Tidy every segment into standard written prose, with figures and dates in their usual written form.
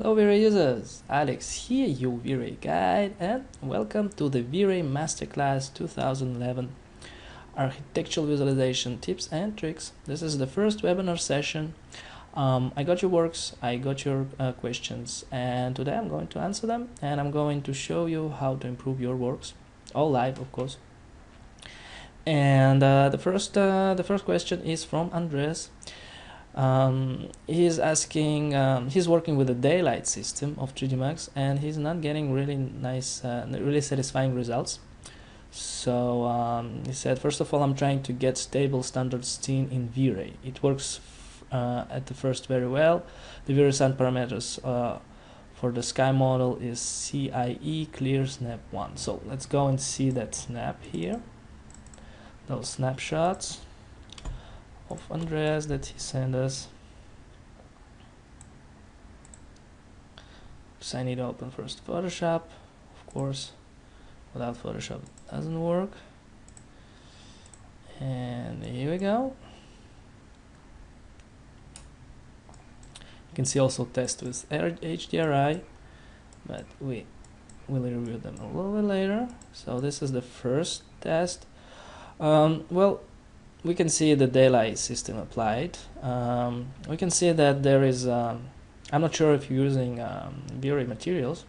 Hello VRay users, Alex here, your VRay guide, and welcome to the VRay Masterclass 2011 Architectural Visualization Tips and Tricks. This is the first webinar session. I got your works, I got your questions, and today I'm going to answer them, and I'm going to show you how to improve your works, all live of course. And the first question is from Andres. He's asking, he's working with the daylight system of 3D Max and he's not getting really nice, really satisfying results. So he said, first of all, I'm trying to get stable standard scene in VRay. It works at the first very well. The VRay sun parameters for the sky model is CIE clear snap 1. So let's go and see that snap here, those snapshots of Andreas that he sent us. So I need to open first Photoshop, of course. Without Photoshop it doesn't work. And here we go. You can see also test with HDRI, but we will review them a little bit later. So this is the first test. Well, we can see the daylight system applied. We can see that there is, I'm not sure if you're using VRay materials,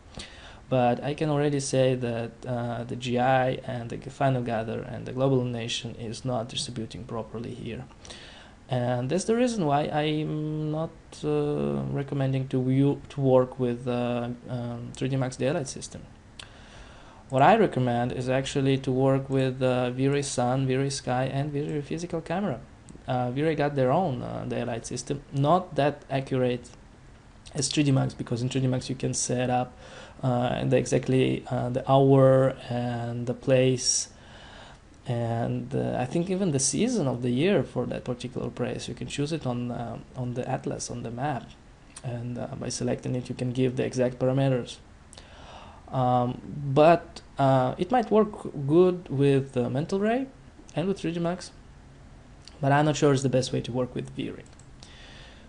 but I can already say that the GI and the final gather and the global illumination is not distributing properly here. And that's the reason why I'm not recommending to work with 3D Max daylight system. What I recommend is actually to work with VRay Sun, VRay Sky, and VRay Physical Camera. VRay got their own daylight system, not that accurate as 3D Max, because in 3D Max you can set up exactly the hour and the place, and I think even the season of the year for that particular place. You can choose it on the atlas, on the map, and by selecting it you can give the exact parameters. But it might work good with Mental Ray and with 3D Max, but I'm not sure it's the best way to work with VRay.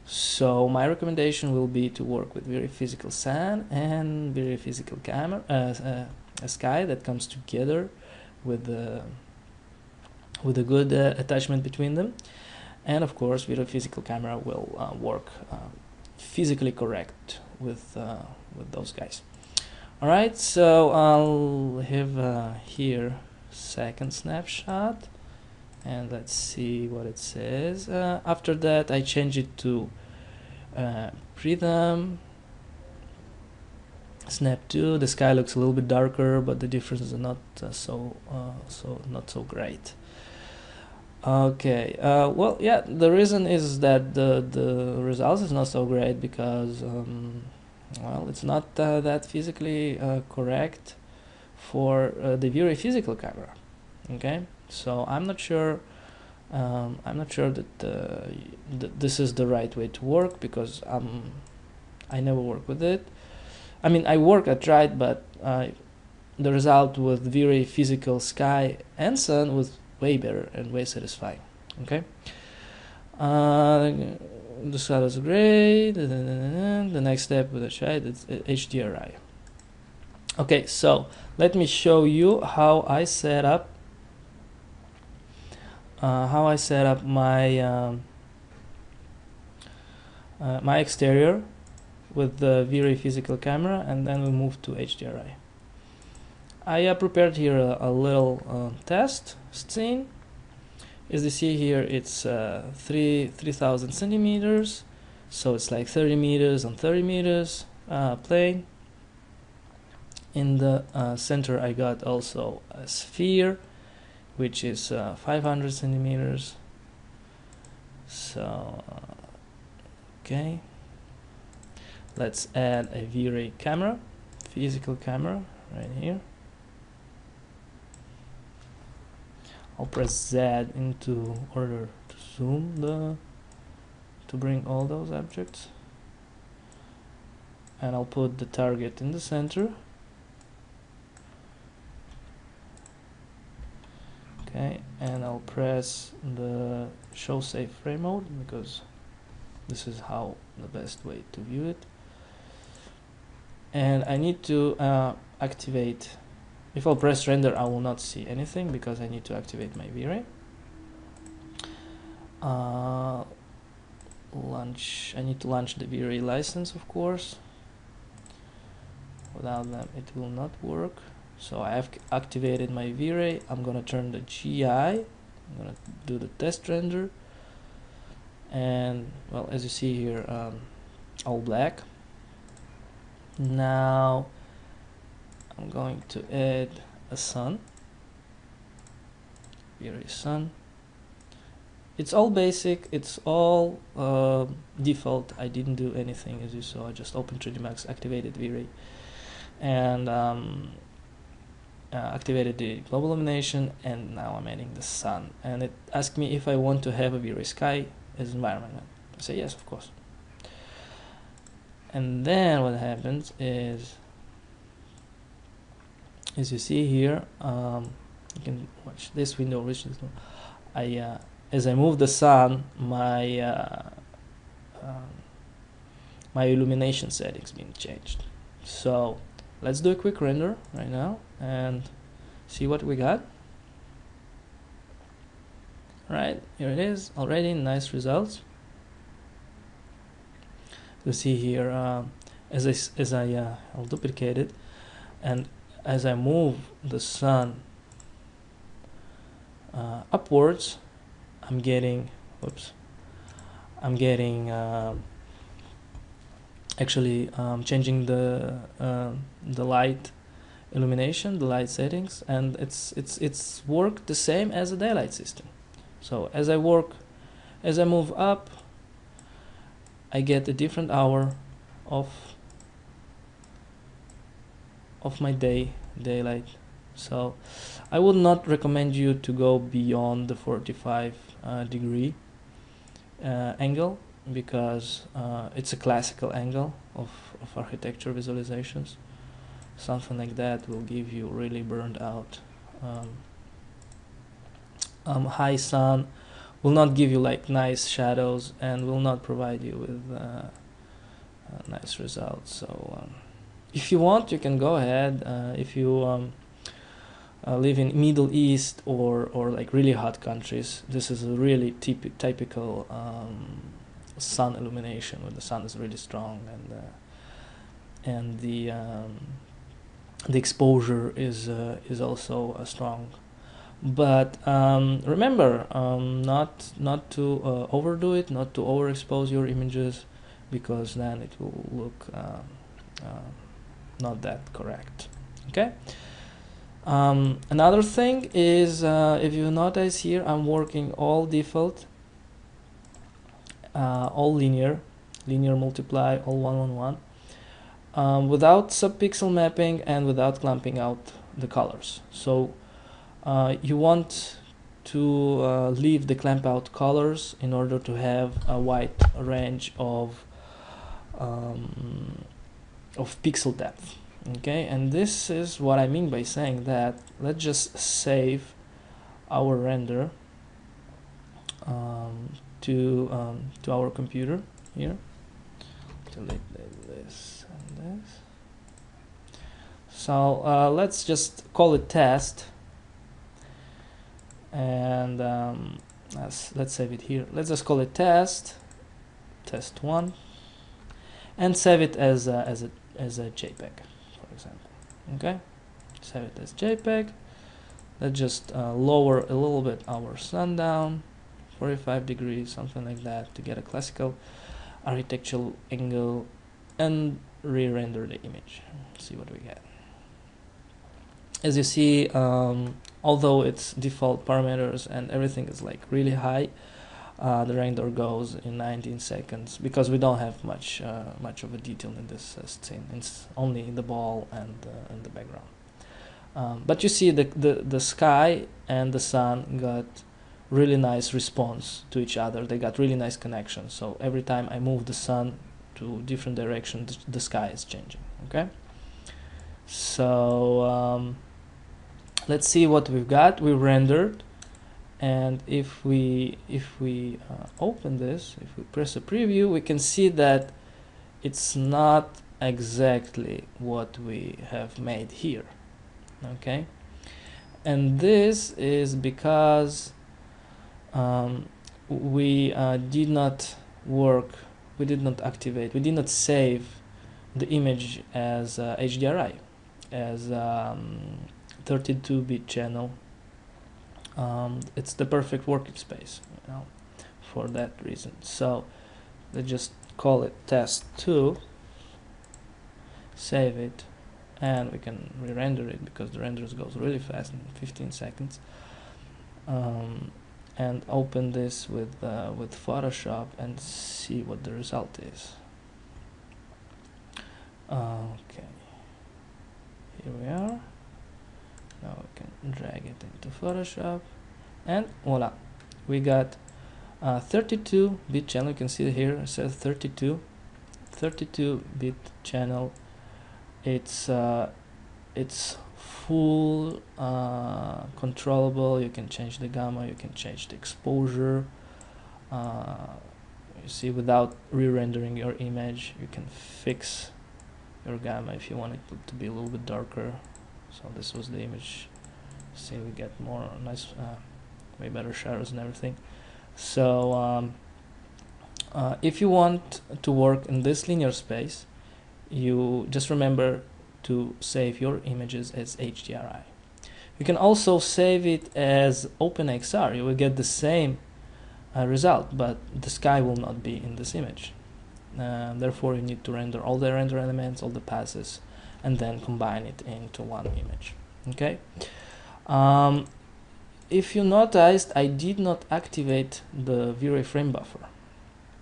So my recommendation will be to work with VRay Physical Sun and VRay Physical Camera, a Sky that comes together with a good attachment between them, and of course VRay Physical Camera will work physically correct with those guys. Alright, so I'll have here second snapshot, and let's see what it says. After that I change it to Prism Snap 2. The sky looks a little bit darker, but the difference is not not so great. Okay, well, yeah, the reason is that the results is not so great because well, it's not that physically correct for the VRay Physical Camera. Okay, so I'm not sure that this is the right way to work, because I never work with it. I mean, I tried, but the result with VRay Physical Sky and Sun was way better and way satisfying. Okay. The shadow is great. The next step with the shade is HDRI. Okay, so let me show you how I set up my my exterior with the VRay Physical Camera, and then we move to HDRI. I prepared here a little test scene. As you see here, it's 3000 centimeters, so it's like 30 meters on 30 meters plane. In the center I got also a sphere, which is 500 centimeters. So okay, let's add a VRay camera, physical camera, right here. I'll press Z into order to zoom to bring all those objects, and I'll put the target in the center. Okay, and I'll press the show safe frame mode, because this is how the best way to view it. and I need to activate. If I'll press render, I will not see anything because I need to activate my VRay. I need to launch the VRay license, of course. Without them it will not work. So I have activated my VRay. I'm gonna turn the GI. I'm gonna do the test render, and well, as you see here, all black. Now I'm going to add a sun, VRay sun. It's all basic, it's all default. I didn't do anything, as you saw. I just opened 3D Max, activated VRay, and activated the global illumination, and now I'm adding the sun. And it asked me if I want to have a VRay sky as environment. I say yes, of course. And then what happens is, as you see here, you can watch this window, which is as I move the sun, my my illumination settings being changed. So let's do a quick render right now and see what we got. Right, here it is, already nice results. You see here, I'll duplicate it, and as I move the sun upwards, I'm getting actually changing the light illumination, the light settings, and it's worked the same as a daylight system. So as I move up, I get a different hour of my daylight. So I would not recommend you to go beyond the 45 degree angle, because it's a classical angle of architecture visualizations. Something like that will give you really burned out. High sun will not give you like nice shadows and will not provide you with nice results. So if you want, you can go ahead. If you live in Middle East or like really hot countries, this is a really typical sun illumination, where the sun is really strong and the exposure is also strong. But remember, not to overdo it, not to overexpose your images, because then it will look not that correct. Okay. Another thing is, if you notice here, I'm working all default, all linear multiply, all 1:1, without subpixel mapping and without clamping out the colors. So you want to leave the clamp out colors in order to have a wide range of pixel depth. Okay, and this is what I mean by saying that. Let's just save our render to our computer here. Delete this and this. So let's just call it test, and let's save it here. Let's just call it test 1, and save it as a JPEG, for example. Okay, save it as JPEG. Let's just lower a little bit our sun down, 45 degrees, something like that, to get a classical architectural angle, and re-render the image. See what we get. As you see, although it's default parameters and everything is like really high, the render goes in 19 seconds, because we don't have much of a detail in this scene. It's only the ball and the background. But you see the sky and the sun got really nice response to each other. They got really nice connection. So every time I move the sun to different directions, the sky is changing. Okay. So let's see what we've got. We rendered, and if we open this, if we press a preview, we can see that it's not exactly what we have made here. Okay, and this is because we did not activate, we did not save the image as HDRI, as 32-bit channel. It's the perfect working space, you know, for that reason. So let's just call it test2, save it, and we can re-render it because the renders goes really fast in 15 seconds. And open this with Photoshop and see what the result is. Okay, here we are. Now we can drag it into Photoshop, and voila, we got 32-bit channel. You can see here it says 32-bit channel. It's full controllable. You can change the gamma, you can change the exposure. You see, without re-rendering your image, you can fix your gamma if you want it to be a little bit darker. So this was the image. See, we get more nice, way better shadows and everything. So if you want to work in this linear space, you just remember to save your images as HDRI. You can also save it as OpenXR. You will get the same result, but the sky will not be in this image. Therefore, you need to render all the render elements, all the passes, and then combine it into one image. Okay. If you noticed, I did not activate the VRay frame buffer.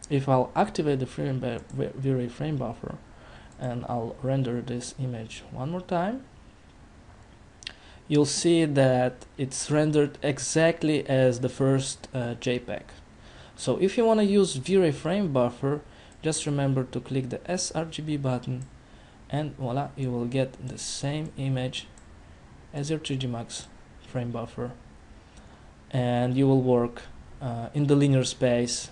If I'll activate the VRay frame buffer, and I'll render this image one more time, you'll see that it's rendered exactly as the first JPEG. So if you want to use VRay frame buffer, just remember to click the sRGB button, and voila, you will get the same image as your 3D Max frame buffer, and you will work in the linear space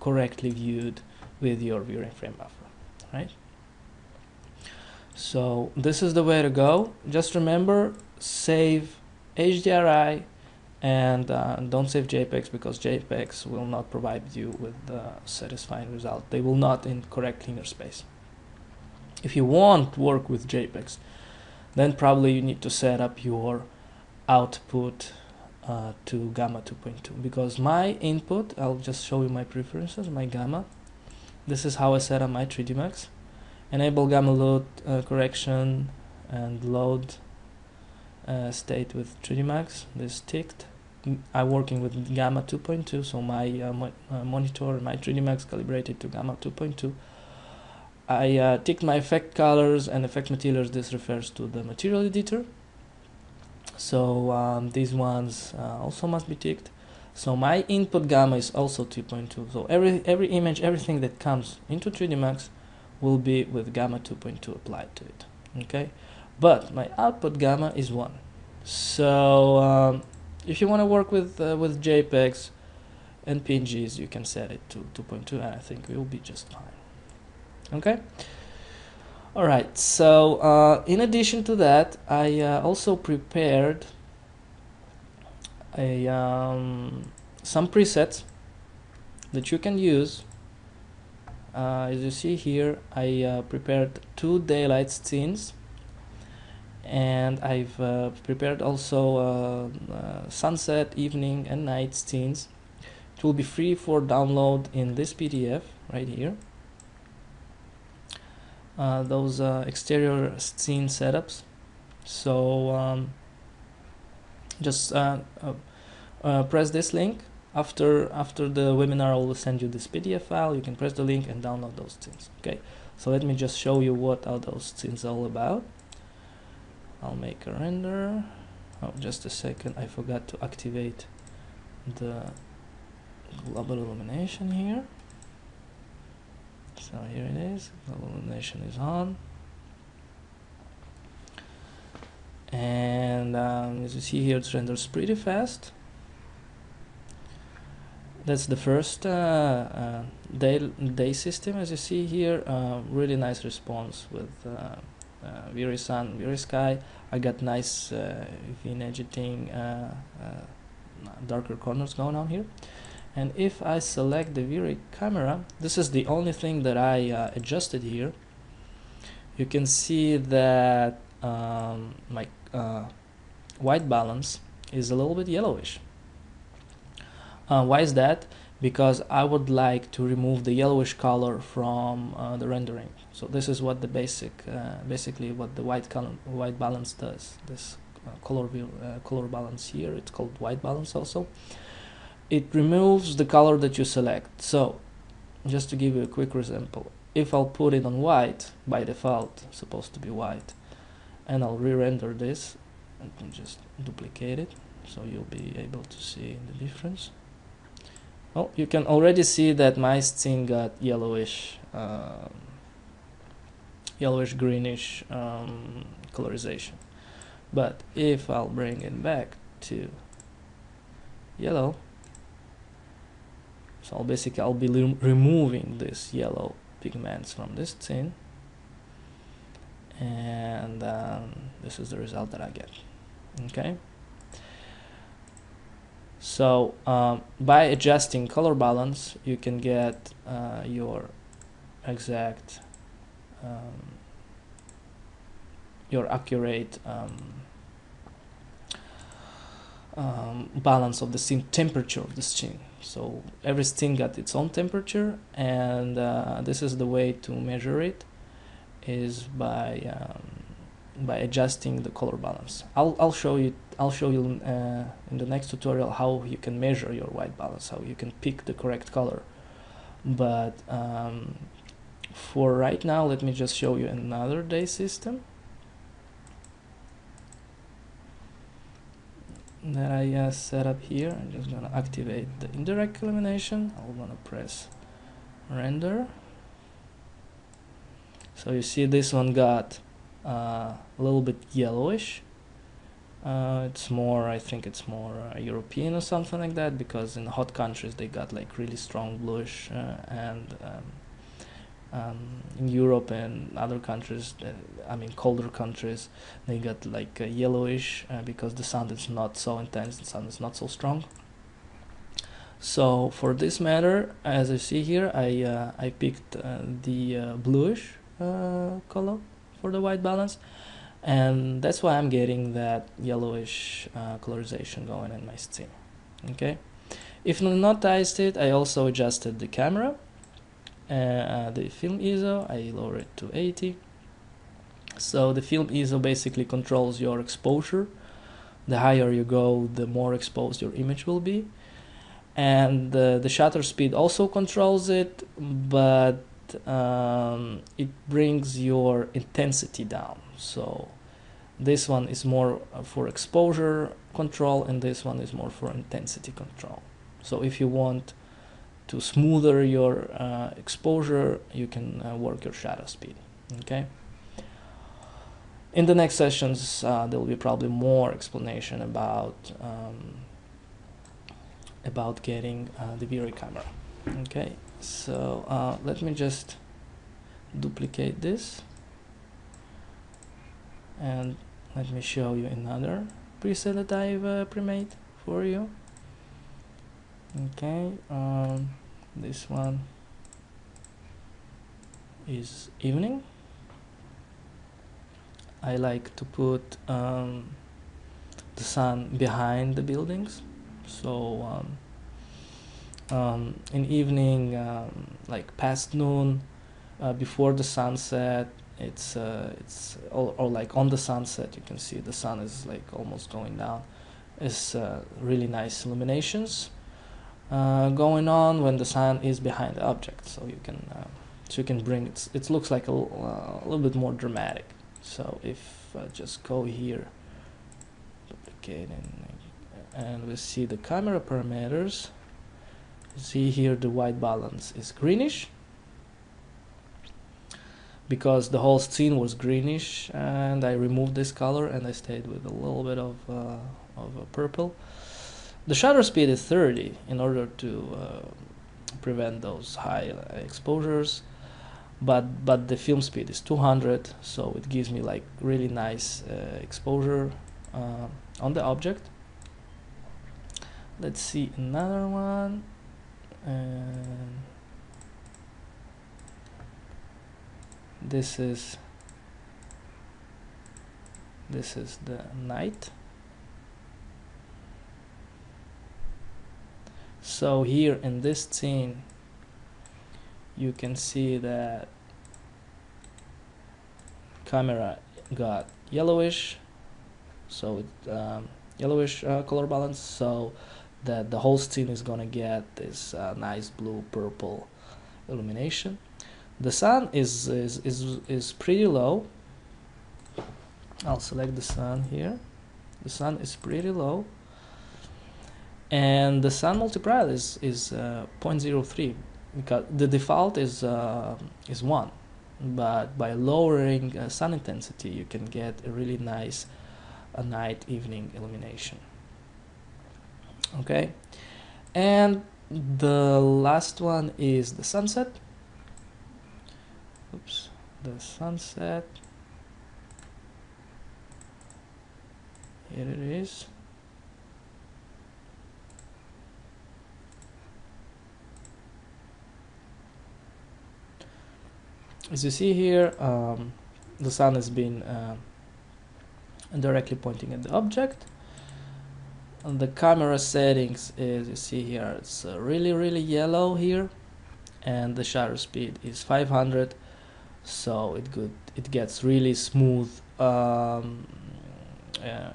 correctly viewed with your VRay frame buffer, right? So this is the way to go. Just remember, save HDRI, and don't save JPEGs, because JPEGs will not provide you with the satisfying result. They will not in correct linear space. If you want to work with JPEGs, then probably you need to set up your output to gamma 2.2, because my input, I'll just show you my preferences, my gamma. This is how I set up my 3D Max. Enable gamma load correction and load state with 3D Max. This ticked. I'm working with gamma 2.2, so my monitor, my 3D Max calibrated to gamma 2.2. I ticked my effect colors and effect materials. This refers to the material editor. So these ones also must be ticked. So my input gamma is also 2.2. So every image, everything that comes into 3D Max will be with gamma 2.2 applied to it. Okay, but my output gamma is 1. So if you want to work with JPEGs and PNGs, you can set it to 2.2, and I think it will be just fine. Okay. All right. So in addition to that, I also prepared a some presets that you can use. As you see here, I prepared 2 daylight scenes, and I've prepared also sunset, evening, and night scenes. It will be free for download in this PDF right here. Those exterior scene setups. So just press this link. After the webinar, I will send you this PDF file. You can press the link and download those scenes. Okay, so let me just show you what are those scenes all about. I'll make a render. Oh, just a second, I forgot to activate the global illumination here. So here it is, global illumination is on. And as you see here, it renders pretty fast. That's the first day system, as you see here. Really nice response with VRay sun, VRay sky. I got nice vigneting, darker corners going on here. And if I select the VRay camera, this is the only thing that I adjusted here. You can see that my white balance is a little bit yellowish. Why is that? Because I would like to remove the yellowish color from the rendering. So this is what the basically what the white balance does. This color balance here, it's called white balance also. It removes the color that you select. So just to give you a quick example, if I'll put it on white, by default it's supposed to be white, and I'll re-render this, and just duplicate it so you'll be able to see the difference. Oh, you can already see that my scene got yellowish, yellowish greenish colorization. But if I'll bring it back to yellow, so I'll be removing this yellow pigments from this scene, and this is the result that I get. Okay. So by adjusting color balance, you can get your exact, your accurate balance of the scene, temperature of the scene. So every scene got its own temperature, and this is the way to measure it, is by adjusting the color balance. I'll show you in the next tutorial how you can measure your white balance, how you can pick the correct color. But for right now, let me just show you another day system that I set up here. I'm just gonna activate the indirect illumination. I'm gonna press render. So you see this one got a little bit yellowish. It's more, I think it's more European or something like that, because in hot countries they got like really strong bluish, and in Europe and other countries, I mean colder countries, they got like yellowish because the sun is not so intense, the sun is not so strong. So for this matter, as I see here, I picked the bluish color for the white balance, and that's why I'm getting that yellowish colorization going in my scene. Okay, if not tested, I also adjusted the camera, the film ISO. I lower it to 80. So the film ISO basically controls your exposure. The higher you go, the more exposed your image will be, and the shutter speed also controls it, but it brings your intensity down. So this one is more for exposure control, and this one is more for intensity control. So if you want to smoother your exposure, you can work your shutter speed. Okay. In the next sessions, there will be probably more explanation about getting the VRay camera. Okay. So let me just duplicate this, and let me show you another preset that I've pre-made for you. Okay, this one is evening. I like to put the sun behind the buildings, so in evening, like past noon, before the sunset, it's or like on the sunset, you can see the sun is like almost going down. It's really nice illuminations going on when the sun is behind the object, so you can bring it looks like a little bit more dramatic. So if I just go here, duplicate, and we see the camera parameters. See here the white balance is greenish because the whole scene was greenish, and I removed this color and I stayed with a little bit of purple. The shutter speed is 30 in order to prevent those high exposures, but the film speed is 200, so it gives me like really nice exposure on the object. Let's see another one. And this is the night. So here in this scene you can see that camera got yellowish, so yellowish color balance, so that the whole scene is gonna get this nice blue purple illumination. The sun is pretty low. I'll select the sun here. The sun is pretty low, and the sun multiplier is 0.03, because the default is 1, but by lowering sun intensity you can get a really nice night evening illumination. Okay, and the last one is the sunset. Oops, the sunset. Here it is. As you see here, the sun has been directly pointing at the object. And the camera settings, as you see here, it's really yellow here, and the shutter speed is 500, so it gets really smooth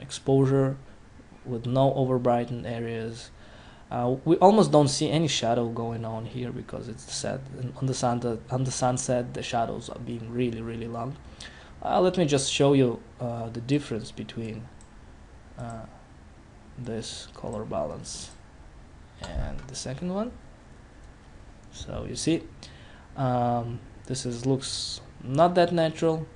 exposure with no overbrightened areas. We almost don't see any shadow going on here because it's set on the sunset. The shadows are being really long. Let me just show you the difference between this color balance and the second one. So you see, this looks not that natural.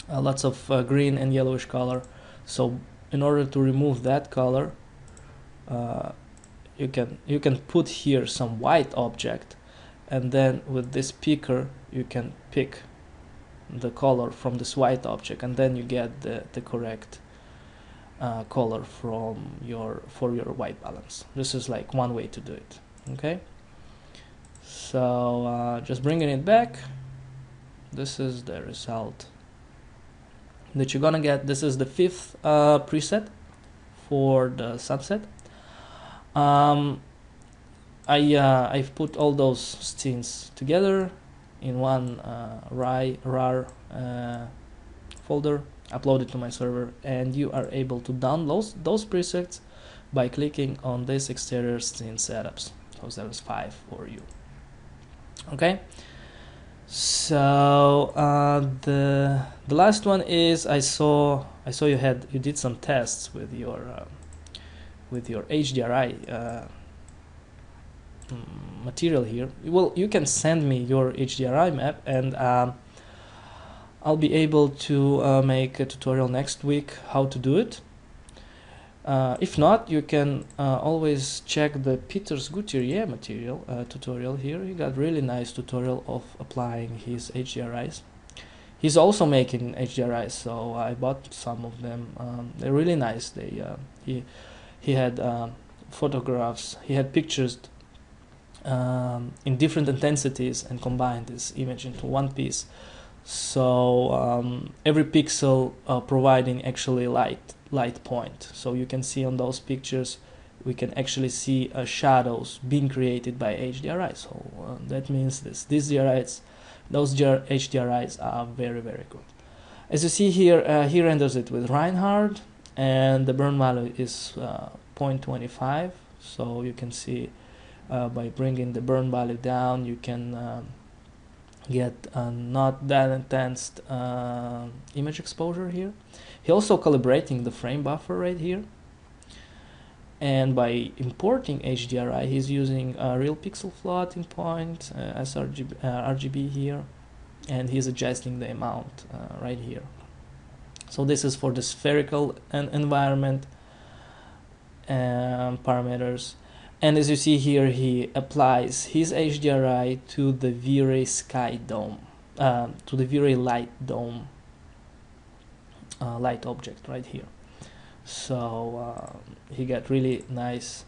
Lots of green and yellowish color. So in order to remove that color, you can put here some white object, and then with this picker you can pick the color from this white object, and then you get the correct color for your white balance. This is like one way to do it. Okay, so just bringing it back, this is the result that you're gonna get. This is the 5th preset for the sunset. I've put all those scenes together in one RAR folder, uploaded to my server, and you are able to download those presets by clicking on this exterior scene setups. So there is 5 for you. Okay, so the last one is I saw you did some tests with your HDRI material here. Well, you can send me your HDRI map, and I'll be able to make a tutorial next week how to do it. If not, you can always check the Peter's Gutierrez material tutorial here. He got really nice tutorial of applying his HDRIs. He's also making HDRIs, so I bought some of them. They're really nice. He had photographs, he had pictures in different intensities and combined this image into one piece. So every pixel providing actually light point. So you can see on those pictures, we can actually see shadows being created by HDRI. So that means those HDRIs are very good. As you see here, he renders it with Reinhardt, and the burn value is 0.25. So you can see by bringing the burn value down, you can get not that intense image exposure here. He also calibrating the frame buffer right here, and by importing HDRI, he's using real pixel floating point RGB here, and he's adjusting the amount right here. So this is for the spherical environment. parameters. And as you see here, he applies his HDRI to the VRay sky dome, to the VRay light dome, light object right here. So he got really nice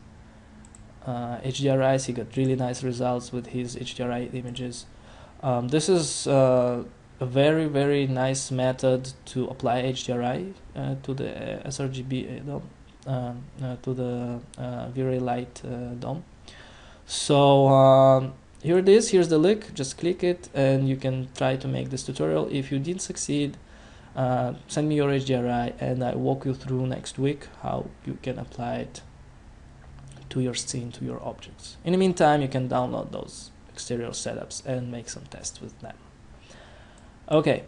HDRIs. He got really nice results with his HDRI images. This is a very nice method to apply HDRI to the sRGB dome. To the VRay light dome. So here it is. Here's the link. Just click it and you can try to make this tutorial. If you didn't succeed, send me your HDRI and I walk you through next week how you can apply it to your scene, to your objects. In the meantime, you can download those exterior setups and make some tests with them. Okay.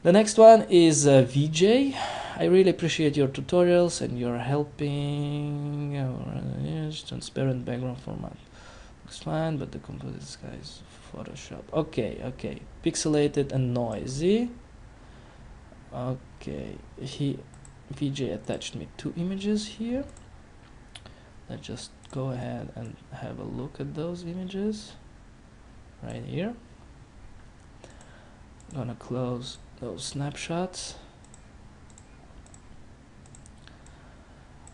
The next one is VJ. I really appreciate your tutorials and your helping. Transparent background format looks fine, but the composite sky is Photoshop. Okay. Pixelated and noisy. Okay, VJ attached me 2 images here. Let's just go ahead and have a look at those images right here. I'm gonna close those snapshots.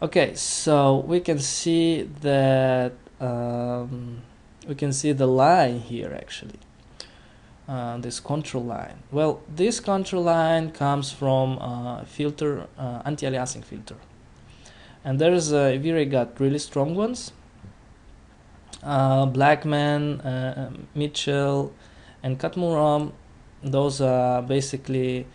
Okay, so we can see that we can see the line here actually, this control line. Well, this control line comes from filter, anti-aliasing filter, and there's VRay got really strong ones. Blackman, Mitchell, and Katmuram. Those are basically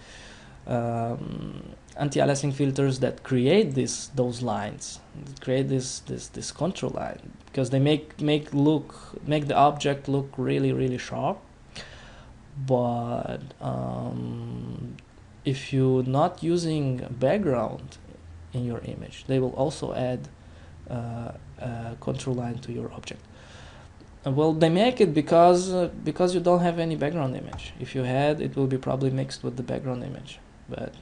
anti-aliasing filters that create those lines, create this control line, because they make the object look really sharp. But if you're not using background in your image, they will also add a control line to your object. Well, they make it because you don't have any background image. If you had, it will be probably mixed with the background image. But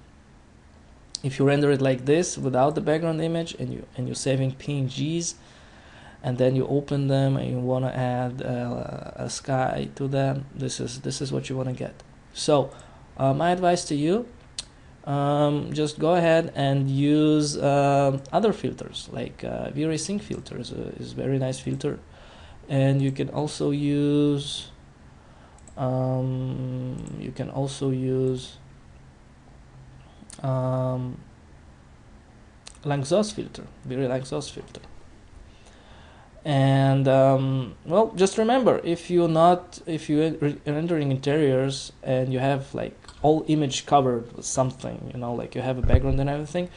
if you render it like this without the background image and you're saving PNGs, and then you open them and you want to add a sky to them, this is what you want to get. So my advice to you, just go ahead and use other filters, like VRay Sync filters is a very nice filter. And you can also use Lanczos filter, VRay Lanczos filter. And well, just remember, if you're rendering interiors and you have like all image covered with something, like you have a background and everything,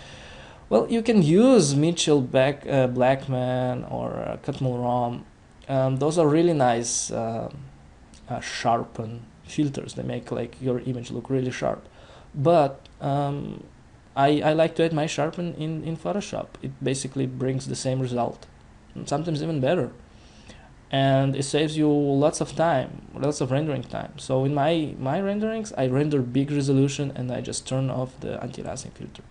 well, you can use Mitchell, Blackman, or Katmuram. Those are really nice sharpen filters. They make like your image look really sharp. But I like to add my sharpen in Photoshop. It basically brings the same result, sometimes even better, and it saves you lots of time, lots of rendering time. So in my renderings, I render big resolution and I just turn off the anti-aliasing filter.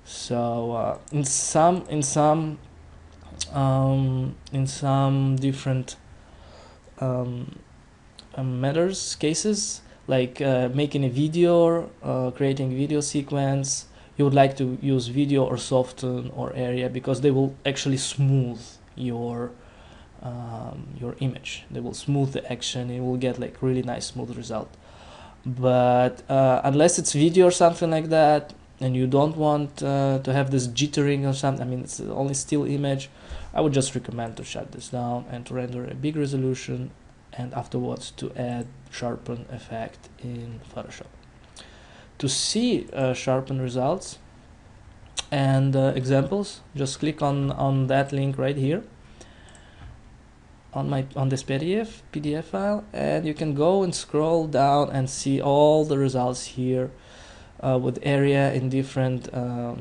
So in some different matters, cases, like making a video, creating a video sequence, you would like to use video or soften or area, because they will actually smooth your image. They will smooth the action. You will get like really nice smooth result. But unless it's video or something like that, and you don't want to have this jittering or something, I mean, it's only still image, I would just recommend to shut this down and to render a big resolution, and afterwards to add sharpen effect in Photoshop. To see sharpen results and examples, just click on that link right here on this PDF file, and you can go and scroll down and see all the results here. With area in different,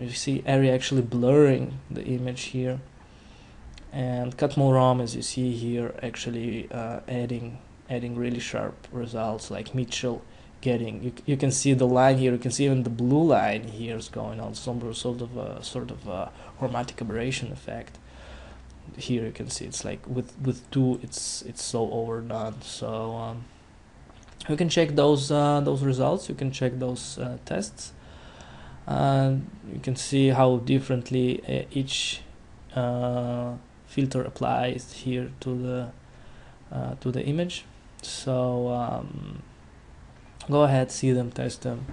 you see area actually blurring the image here, and Katmuram, as you see here, actually adding really sharp results, like Mitchell getting. You can see the line here. You can see even the blue line here is going on some sort of a chromatic aberration effect. Here you can see it's like with 2 it's so overdone. So you can check those results. You can check those tests. You can see how differently each filter applies here to the image. So go ahead, see them, test them.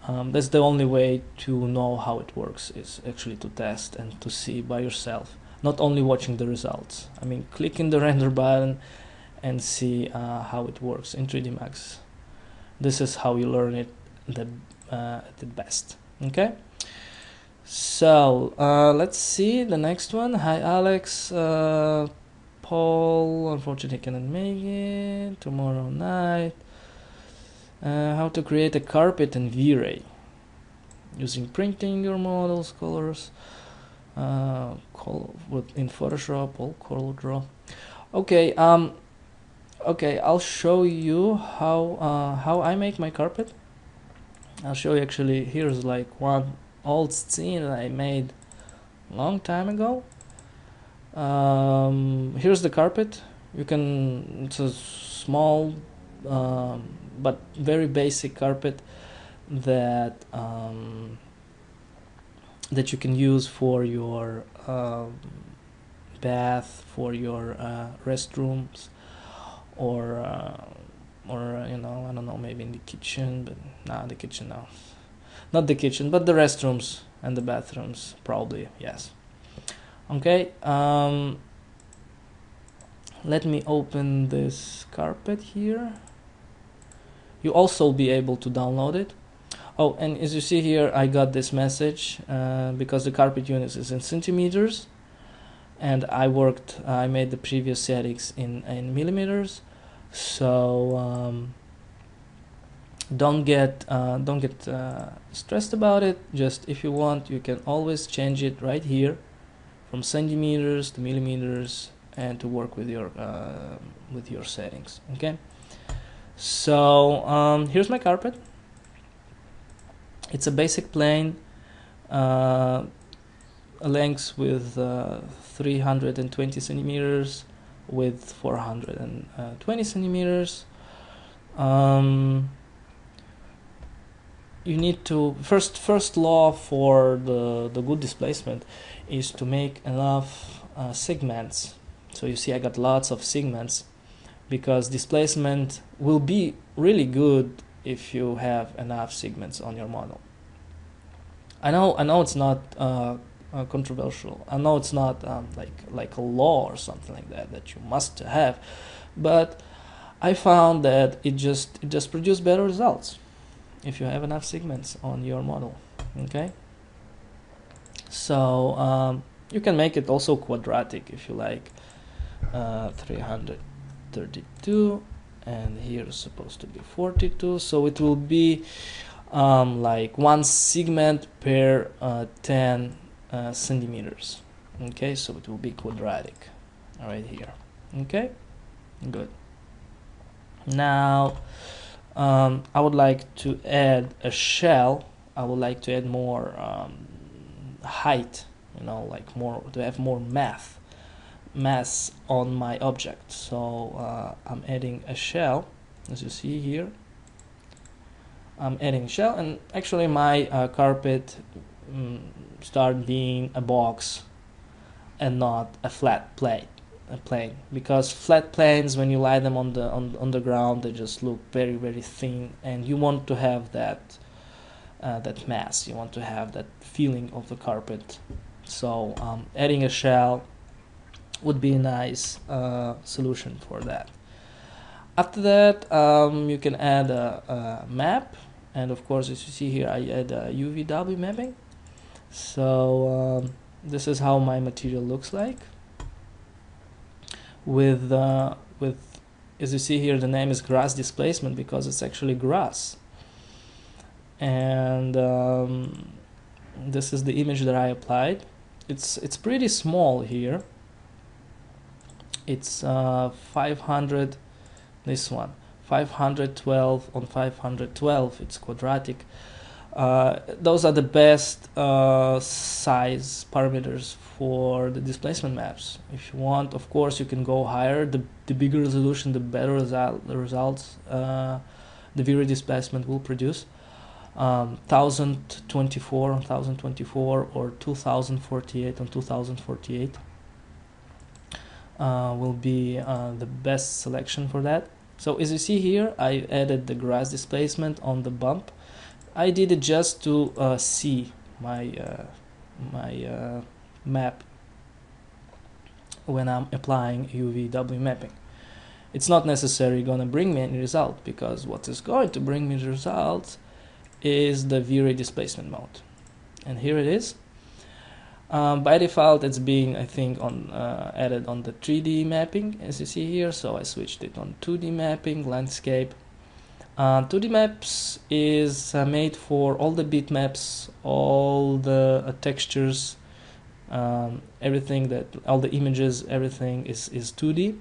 That's the only way to know how it works, is actually to test and to see by yourself, not only watching the results. I mean, click in the render button and see how it works in 3D Max. This is how you learn it the best. Okay, so let's see the next one. Hi Alex. Paul unfortunately cannot make it tomorrow night. How to create a carpet in VRay using printing your models, colors, in Photoshop or color draw. Okay, okay, I'll show you how I make my carpet. I'll show you actually. Here's like one old scene that I made a long time ago. Here's the carpet. It's a small but very basic carpet that that you can use for your bath, for your restrooms, or you know, I don't know, maybe in the kitchen, but nah, the kitchen, no, not the kitchen, but the restrooms and the bathrooms, probably, yes. Okay, let me open this carpet here. You also be able to download it. Oh, and as you see here, I got this message because the carpet unit is in centimeters, and I made the previous settings in millimeters. So don't get stressed about it. Just if you want, you can always change it right here from centimeters to millimeters, and to work with your settings. Okay. So here's my carpet. It's a basic plane, a length with 320 centimeters, width 420 centimeters. You need to first law for the good displacement is to make enough segments. So you see I got lots of segments, because displacement will be really good if you have enough segments on your model. I know it's not controversial. I know it's not like a law or something like that you must have, but I found that it just produces better results if you have enough segments on your model. Okay, so you can make it also quadratic if you like. 332, and here is supposed to be 42, so it will be like one segment per 10 centimeters. Okay, so it will be quadratic right here. Okay, good. Now I would like to add a shell. I would like to add more height, you know, like to have more mass on my object. So I'm adding a shell, as you see here. I'm adding a shell, and actually my carpet start being a box and not a flat plane, because flat planes, when you lie them on the ground, they just look very, very thin, and you want to have that mass. You want to have that feeling of the carpet. So adding a shell would be a nice solution for that. After that, you can add a map, and of course, as you see here, I add a UVW mapping. So this is how my material looks like. With as you see here, the name is grass displacement because it's actually grass. And this is the image that I applied. It's pretty small here. It's 500. This one 512 on 512, it's quadratic. Those are the best size parameters for the displacement maps. If you want, of course, you can go higher. The bigger resolution, the better the results the VRay displacement will produce. 1024 on 1024 or 2048 on 2048 will be the best selection for that. So as you see here, I added the grass displacement on the bump. I did it just to see my map when I'm applying UVW mapping. It's not necessarily going to bring me any result, because what is going to bring me the result is the VRay displacement mode. And here it is. By default, it's being, I think, added on the 3D mapping, as you see here. So I switched it on 2D mapping, landscape. 2D maps is made for all the bitmaps, all the textures, everything all the images, everything is 2D.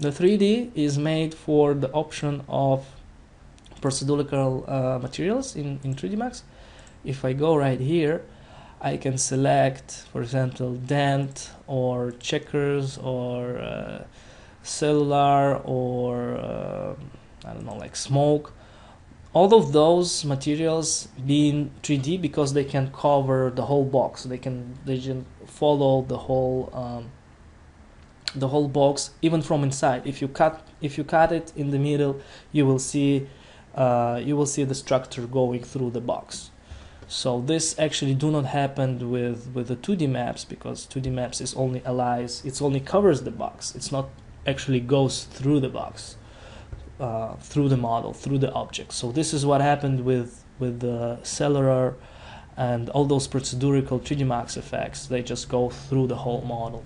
The 3D is made for the option of procedurial materials in 3D Max. If I go right here, I can select, for example, dent or checkers or cellular or I don't know, like smoke. All of those materials being 3D because they can cover the whole box. They can follow the whole box even from inside. If you cut it in the middle, you will see the structure going through the box. So this actually do not happen with the 2D maps, because 2D maps is only it only covers the box. It's not actually goes through the box, through the model, through the object. So this is what happened with the cellular and all those procedurial 3D Max effects. They just go through the whole model.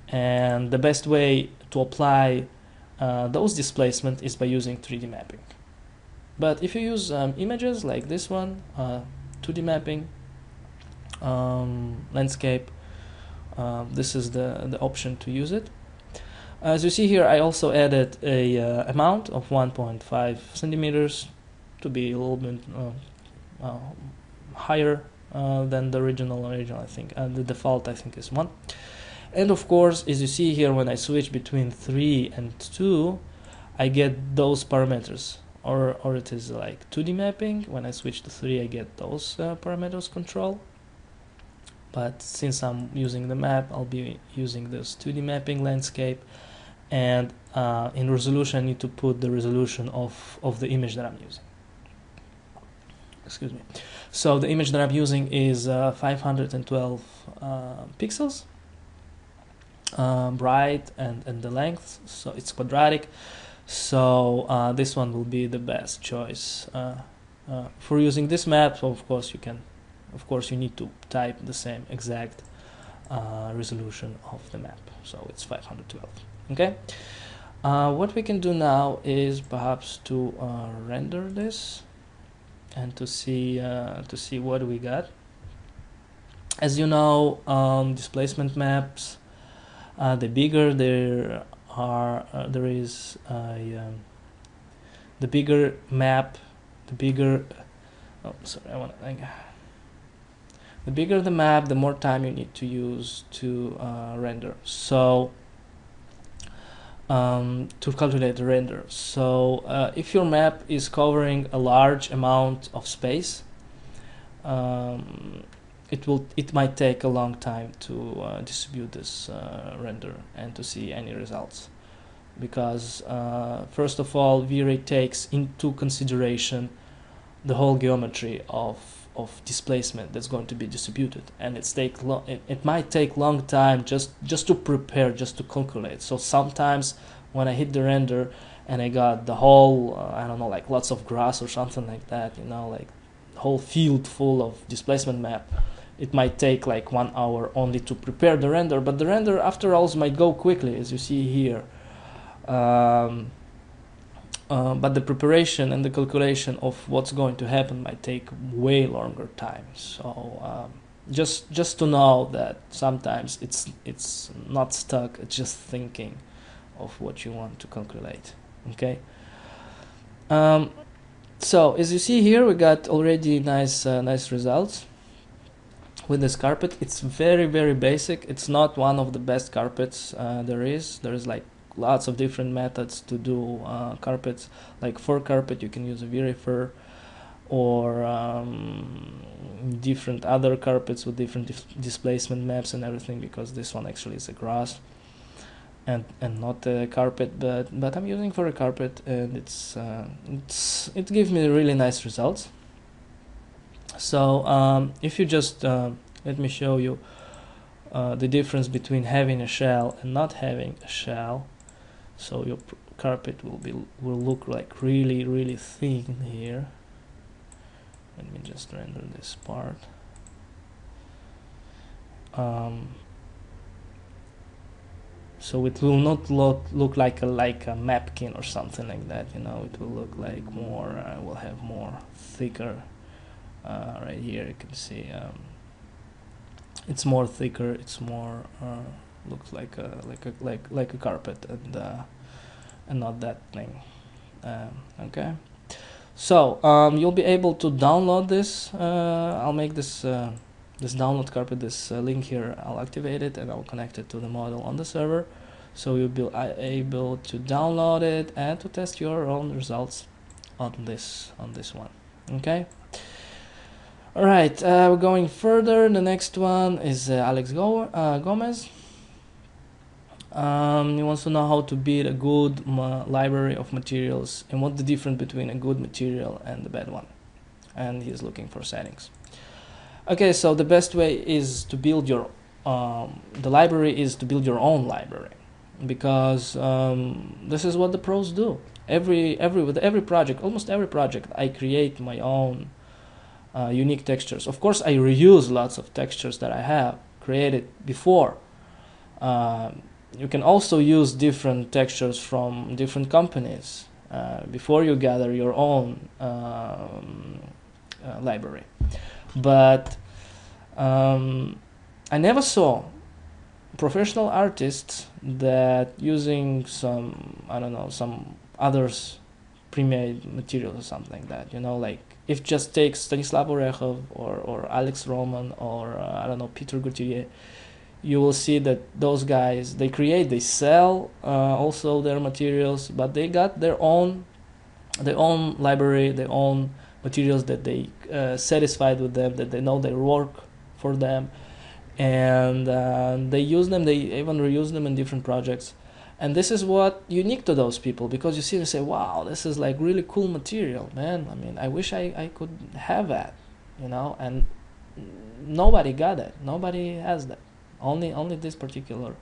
And the best way to apply those displacement is by using 3D mapping. But if you use images like this one, 2D mapping, landscape, this is the option to use it. As you see here, I also added a amount of 1.5 centimeters to be a little bit higher than the original, I think, and the default I think is 1. And of course, as you see here, when I switch between 3 and 2, I get those parameters. Or it is like 2D mapping. When I switch to 3, I get those parameters control. But since I'm using the map, I'll be using this 2D mapping landscape. And in resolution, I need to put the resolution of the image that I'm using. Excuse me. So the image that I'm using is 512 pixels. Bright and the length, so it's quadratic. So this one will be the best choice for using this map. So of course you need to type the same exact resolution of the map. So it's 512. Okay. What we can do now is perhaps to render this and to see what we got. As you know, displacement maps, the bigger the bigger map, the bigger the bigger the map, the more time you need to use to render. So to calculate the render. So if your map is covering a large amount of space, it might take a long time to distribute this render and to see any results, because first of all, VRay takes into consideration the whole geometry of displacement that's going to be distributed, and it might take long time just to prepare, just to calculate. So sometimes when I hit the render and I got the whole I don't know, like lots of grass or something like that, you know, like the whole field full of displacement map, it might take like 1 hour only to prepare the render, but the render after all might go quickly, as you see here. But the preparation and the calculation of what's going to happen might take way longer time. So just to know that sometimes it's not stuck, it's just thinking of what you want to calculate. Okay. So as you see here, we got already nice results with this carpet. It's very, very basic. It's not one of the best carpets there is. There is like lots of different methods to do carpets. Like for carpet, you can use a VRay fur, or different other carpets with different displacement maps and everything, because this one actually is a grass and not a carpet, but I'm using for a carpet, and it gives me really nice results. So if you just let me show you the difference between having a shell and not having a shell. So your carpet will look like really thin here. Let me just render this part. So it will not look like a napkin or something like that, you know. It will look like more, will have more thicker. Right here you can see it's more thicker. It's more looks like a carpet, and not that thing. Okay. So you'll be able to download this. I'll make this this download carpet, this link here. I'll activate it and I'll connect it to the model on the server, so you'll be able to download it and to test your own results on this one. Okay. All right, we're going further. The next one is Alex Gomez. He wants to know how to build a good library of materials and what's the difference between a good material and the bad one, and he's looking for settings. Okay, so the best way is to build your the library is to build your own library, because this is what the pros do. With every project, almost every project, I create my own unique textures. Of course, I reuse lots of textures that I have created before. You can also use different textures from different companies before you gather your own library. But I never saw professional artists that using some, I don't know, some others pre-made materials or something like that, you know, like if just take Stanislav Orechov or Alex Roman or I don't know, Peter Gauthier, you will see that those guys, they sell also their materials, but they got their own library, their own materials that they satisfied with them, that they know they work for them, and they use them, they even reuse them in different projects. And this is what unique to those people, because you see and say, wow, this is like really cool material, man. I mean, I wish I could have that, you know, and nobody got it. Nobody has that. Only this particular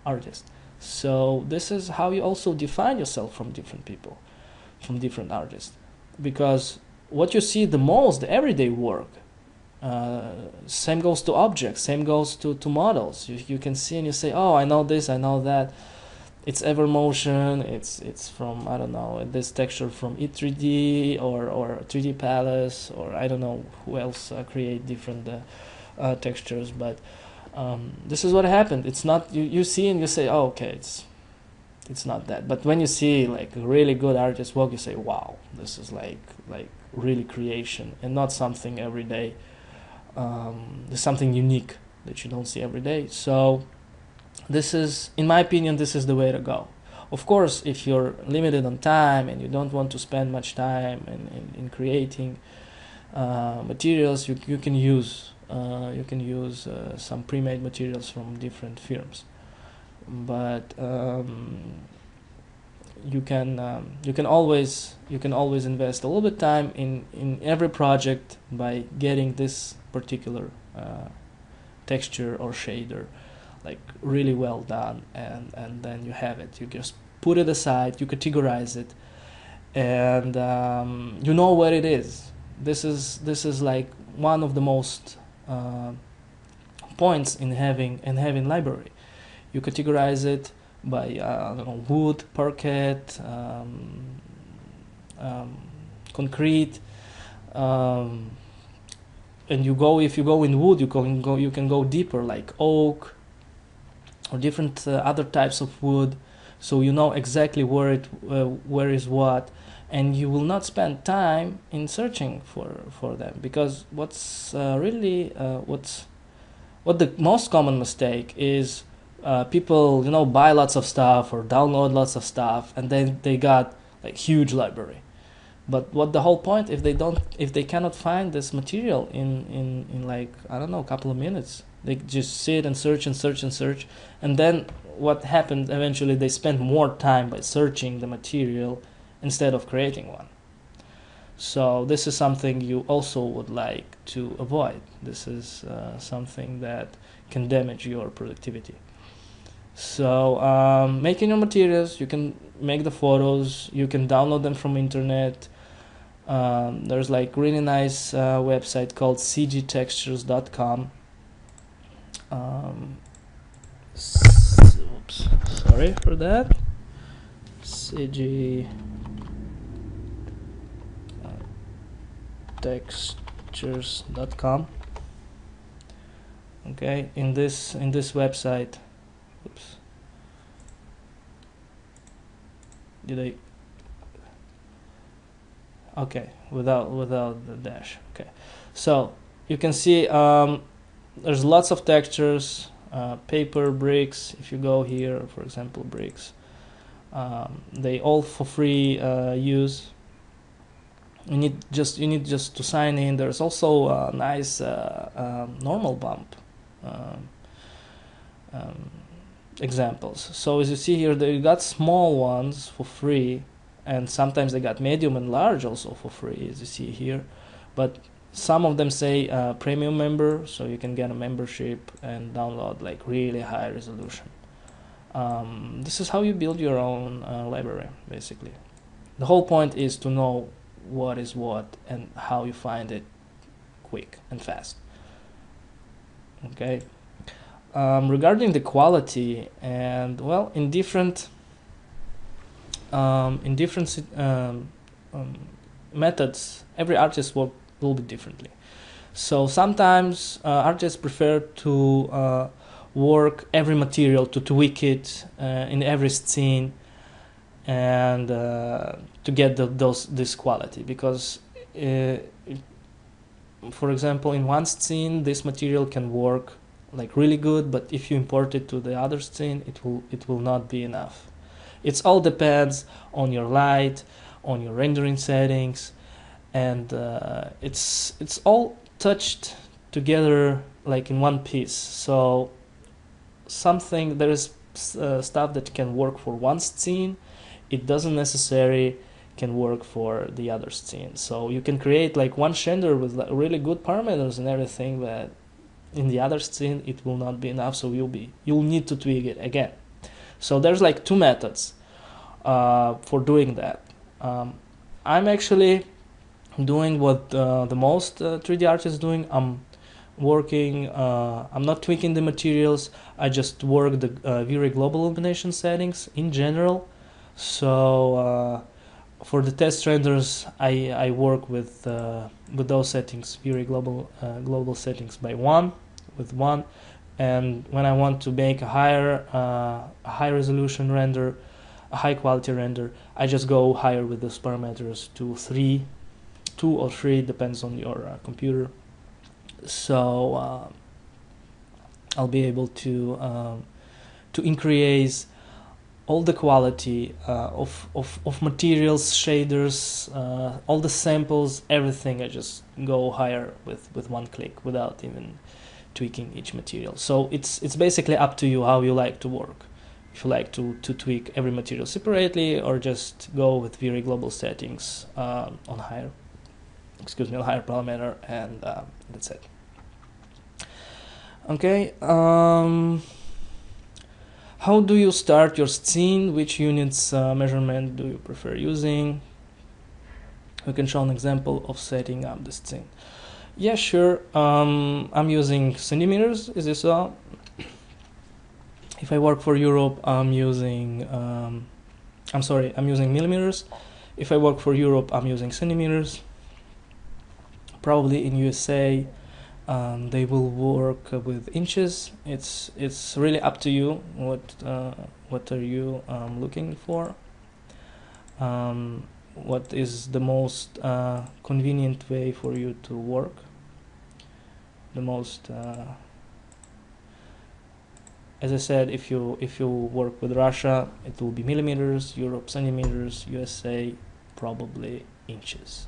artist. So this is how you also define yourself from different people, from different artists, because what you see the most, the everyday work, same goes to objects, same goes to models. You can see and you say, oh, I know this, I know that. It's Evermotion, it's from, I don't know, this texture from E3D or 3D Palace, or I don't know who else create different textures, but this is what happened. It's not, you see and you say, oh, okay, it's not that. But when you see like a really good artist work, you say, wow, this is like really creation and not something every day. There's something unique that you don't see every day. So this is, in my opinion, this is the way to go. Of course, if you're limited on time and you don't want to spend much time in creating materials, you can use some pre-made materials from different firms. But you can always invest a little bit of time in every project by getting this particular texture or shader like really well done, and then you have it. You just put it aside, you categorize it, and you know where it is. This is like one of the most points in having library. You categorize it by I don't know, wood, parquet, concrete, and if you go in wood, you can go deeper, like oak or different other types of wood. so you know exactly where is what, and you will not spend time in searching for them, because what's what the most common mistake is, people buy lots of stuff or download lots of stuff, and then they got like huge library. But what the whole point, if they cannot find this material in like, I don't know, a couple of minutes, they just sit and search and search and search, and then what happens eventually, they spend more time by searching the material instead of creating one. So this is something you also would like to avoid. This is something that can damage your productivity. So making your materials, you can make the photos, you can download them from internet. There's like really nice website called cgtextures.com. Oops, sorry for that. cg textures.com. Okay, in this website, oops, okay, without the dash. Okay, so you can see there's lots of textures, paper, bricks. If you go here, for example, bricks, they all for free use. You need just to sign in. There's also a nice normal bump examples. So as you see here, they got small ones for free, and sometimes they got medium and large also for free, as you see here. But some of them say premium member, so you can get a membership and download like really high resolution. This is how you build your own library, basically. The whole point is to know what is what and how you find it quick and fast. Okay. Regarding the quality, and well, in different methods, every artist will be differently. So sometimes artists prefer to work every material, to tweak it in every scene, and to get this quality, because for example, in one scene this material can work like really good, but if you import it to the other scene, it will not be enough. It all depends on your light, on your rendering settings, and it's all touched together like in one piece. So there is stuff that can work for one scene, it doesn't necessarily can work for the other scene. So you can create like one render with really good parameters and everything, but in the other scene it will not be enough, so you'll need to tweak it again. So there's like two methods for doing that. I'm actually doing what the most 3D artists doing. I'm not tweaking the materials, I just work the VRay global illumination settings in general. So for the test renders, I work with those settings, VRay global settings with one, and when I want to make a high resolution render, a high quality render, I just go higher with those parameters to 2 or 3, depends on your computer. So I'll be able to increase all the quality of materials, shaders, all the samples, everything. I just go higher with one click without even tweaking each material. So it's basically up to you how you like to work. If you like to tweak every material separately, or just go with VRay global settings on higher parameter, and that's it. Okay. How do you start your scene? Which units measurement do you prefer using? We can show an example of setting up the scene. Yeah, sure. I'm using centimeters, as you saw. If I work for Europe, I'm using millimeters. If I work for Europe, I'm using centimeters. Probably in USA, they will work with inches. It's really up to you what are you looking for, what is the most convenient way for you to work, the most as I said, if you work with Russia, it will be millimeters, Europe centimeters, USA probably inches.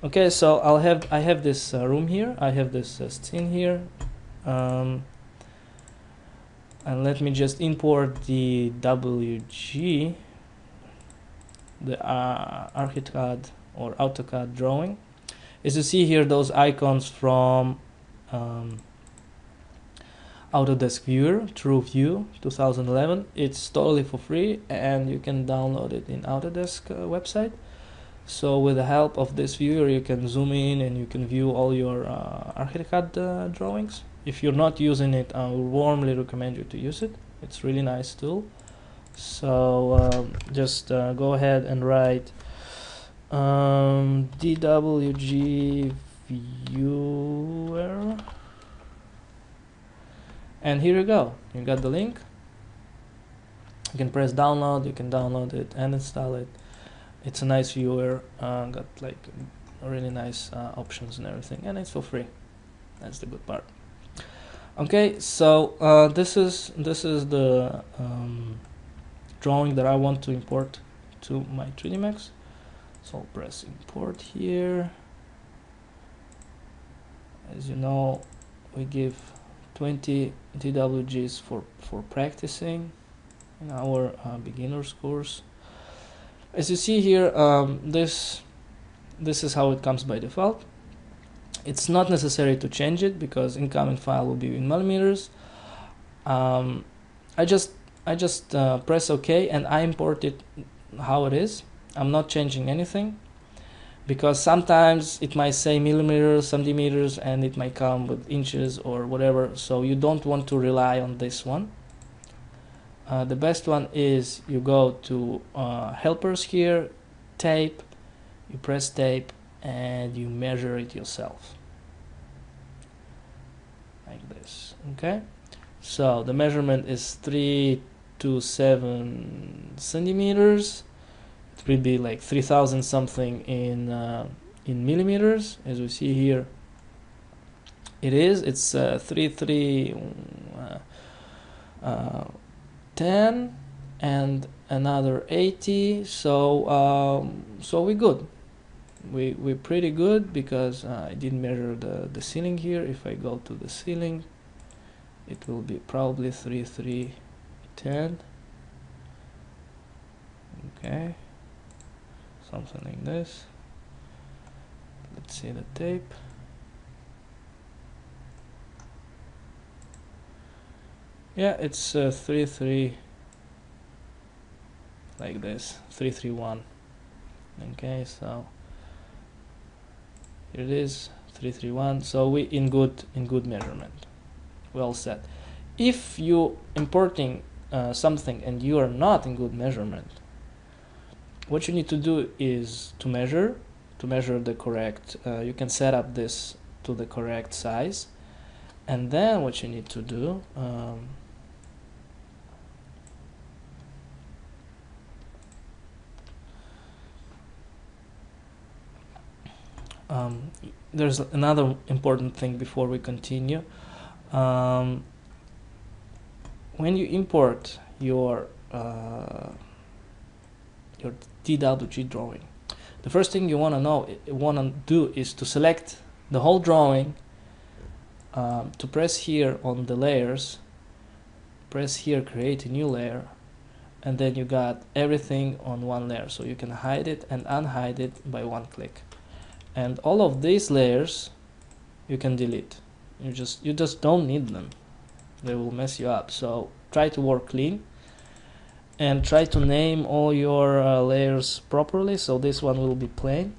Okay, so I have this room here, I have this scene here, and let me just import the WG, the ArchiCAD or AutoCAD drawing. As you see here, those icons from Autodesk Viewer, True View 2011. It's totally for free and you can download it in Autodesk website. So with the help of this viewer you can zoom in and you can view all your ArchiCAD drawings. If you're not using it, I would warmly recommend you to use it. It's really nice tool. So just go ahead and write DWG Viewer. And here you go, you got the link. You can press download, you can download it and install it. It's a nice viewer, got like really nice options and everything, and it's for free. That's the good part. Okay, so this is the drawing that I want to import to my 3D Max. So I'll press import here. As you know, we give 20 DWGs for practicing in our beginners course. As you see here, this is how it comes by default. It's not necessary to change it because incoming file will be in millimeters. I just press OK and I import it how it is. I'm not changing anything, because sometimes it might say millimeters, centimeters, and it might come with inches or whatever, so you don't want to rely on this one. The best one is you go to helpers here, tape, you press tape and you measure it yourself like this. Okay, so the measurement is 3 to 7 centimeters. It will be like 3000 something in millimeters. As we see here, it's 10 and another 80. So we're good. We're pretty good, because I didn't measure the ceiling here. If I go to the ceiling, it will be probably 3310. Okay, something like this. Let's see the tape. Yeah, it's 33 like this, 331. Okay, so here it is, 331. So we in good measurement. Well set. If you importing something and you are not in good measurement, what you need to do is to measure the correct. You can set up this to the correct size, and then what you need to do. There's another important thing before we continue. When you import your DWG drawing, the first thing you want to do is to select the whole drawing, to press here on the layers, press here create a new layer, and then you got everything on one layer, so you can hide it and unhide it by one click. And all of these layers you can delete. You just don't need them. They will mess you up. So try to work clean and try to name all your layers properly. So this one will be plain.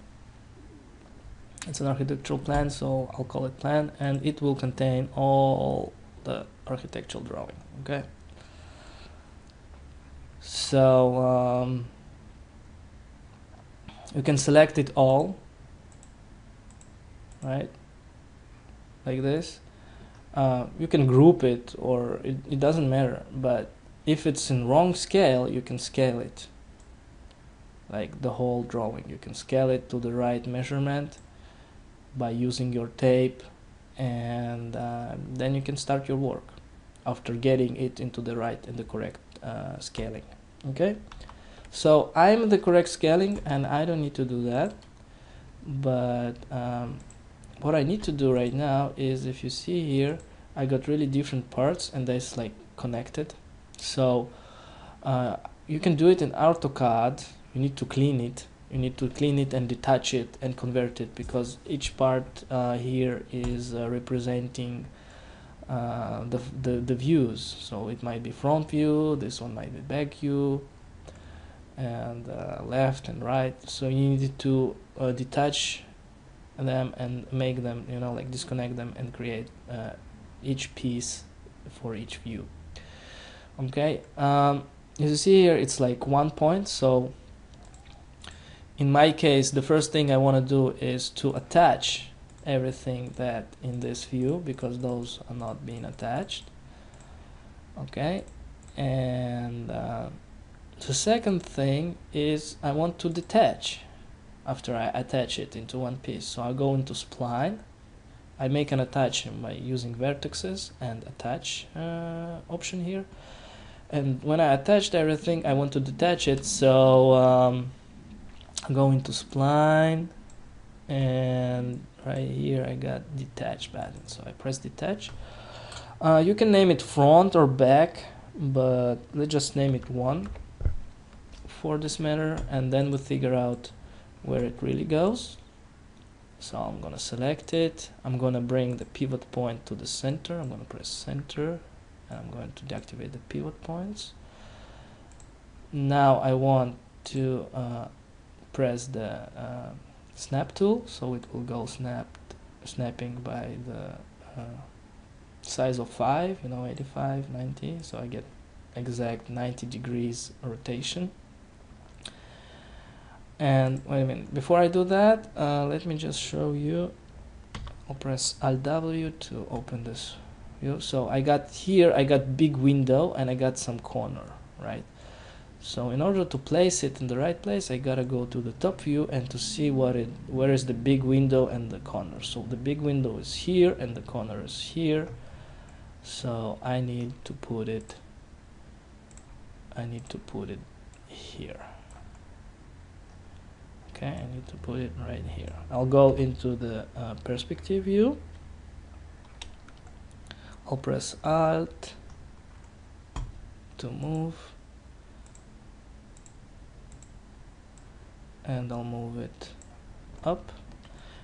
It's an architectural plan, so I'll call it plan, and it will contain all the architectural drawing. Okay. So you can select it all. Right, like this. You can group it, or it doesn't matter, but if it's in wrong scale, you can scale it, like the whole drawing. You can scale it to the right measurement by using your tape, and then you can start your work after getting it into the right and the correct scaling. Okay, so I'm the correct scaling and I don't need to do that, but what I need to do right now is, if you see here, I got really different parts and that's like connected. So you can do it in AutoCAD. You need to clean it. You need to clean it and detach it and convert it, because each part here is representing the views. So it might be front view, this one might be back view, and left and right. So you need to detach them and make them, you know, like disconnect them and create each piece for each view. Okay, as you see here, it's like 1 point. So in my case, the first thing I want to do is to attach everything that in this view, because those are not being attached. Okay, and the second thing is I want to detach after I attach it into one piece. So I'll go into spline. I make an attachment by using vertices and attach option here. And when I attached everything, I want to detach it. So I go into spline, and right here I got detach button. So I press detach. You can name it front or back, but let's just name it 1 for this matter, and then we figure out where it really goes. So I'm gonna select it. I'm gonna bring the pivot point to the center. I'm gonna press center, and I'm going to deactivate the pivot points. Now I want to press the snap tool, so it will go snapping by the size of 5, you know, 85, 90. So I get exact 90 degrees rotation. And wait a minute, before I do that, let me just show you. I'll press Alt W to open this view. So I got here, I got big window and I got some corner, right? So in order to place it in the right place, I gotta go to the top view and to see where is the big window and the corner. So the big window is here and the corner is here. So I need to put it here. Okay, I need to put it right here. I'll go into the perspective view. I'll press Alt to move, and I'll move it up.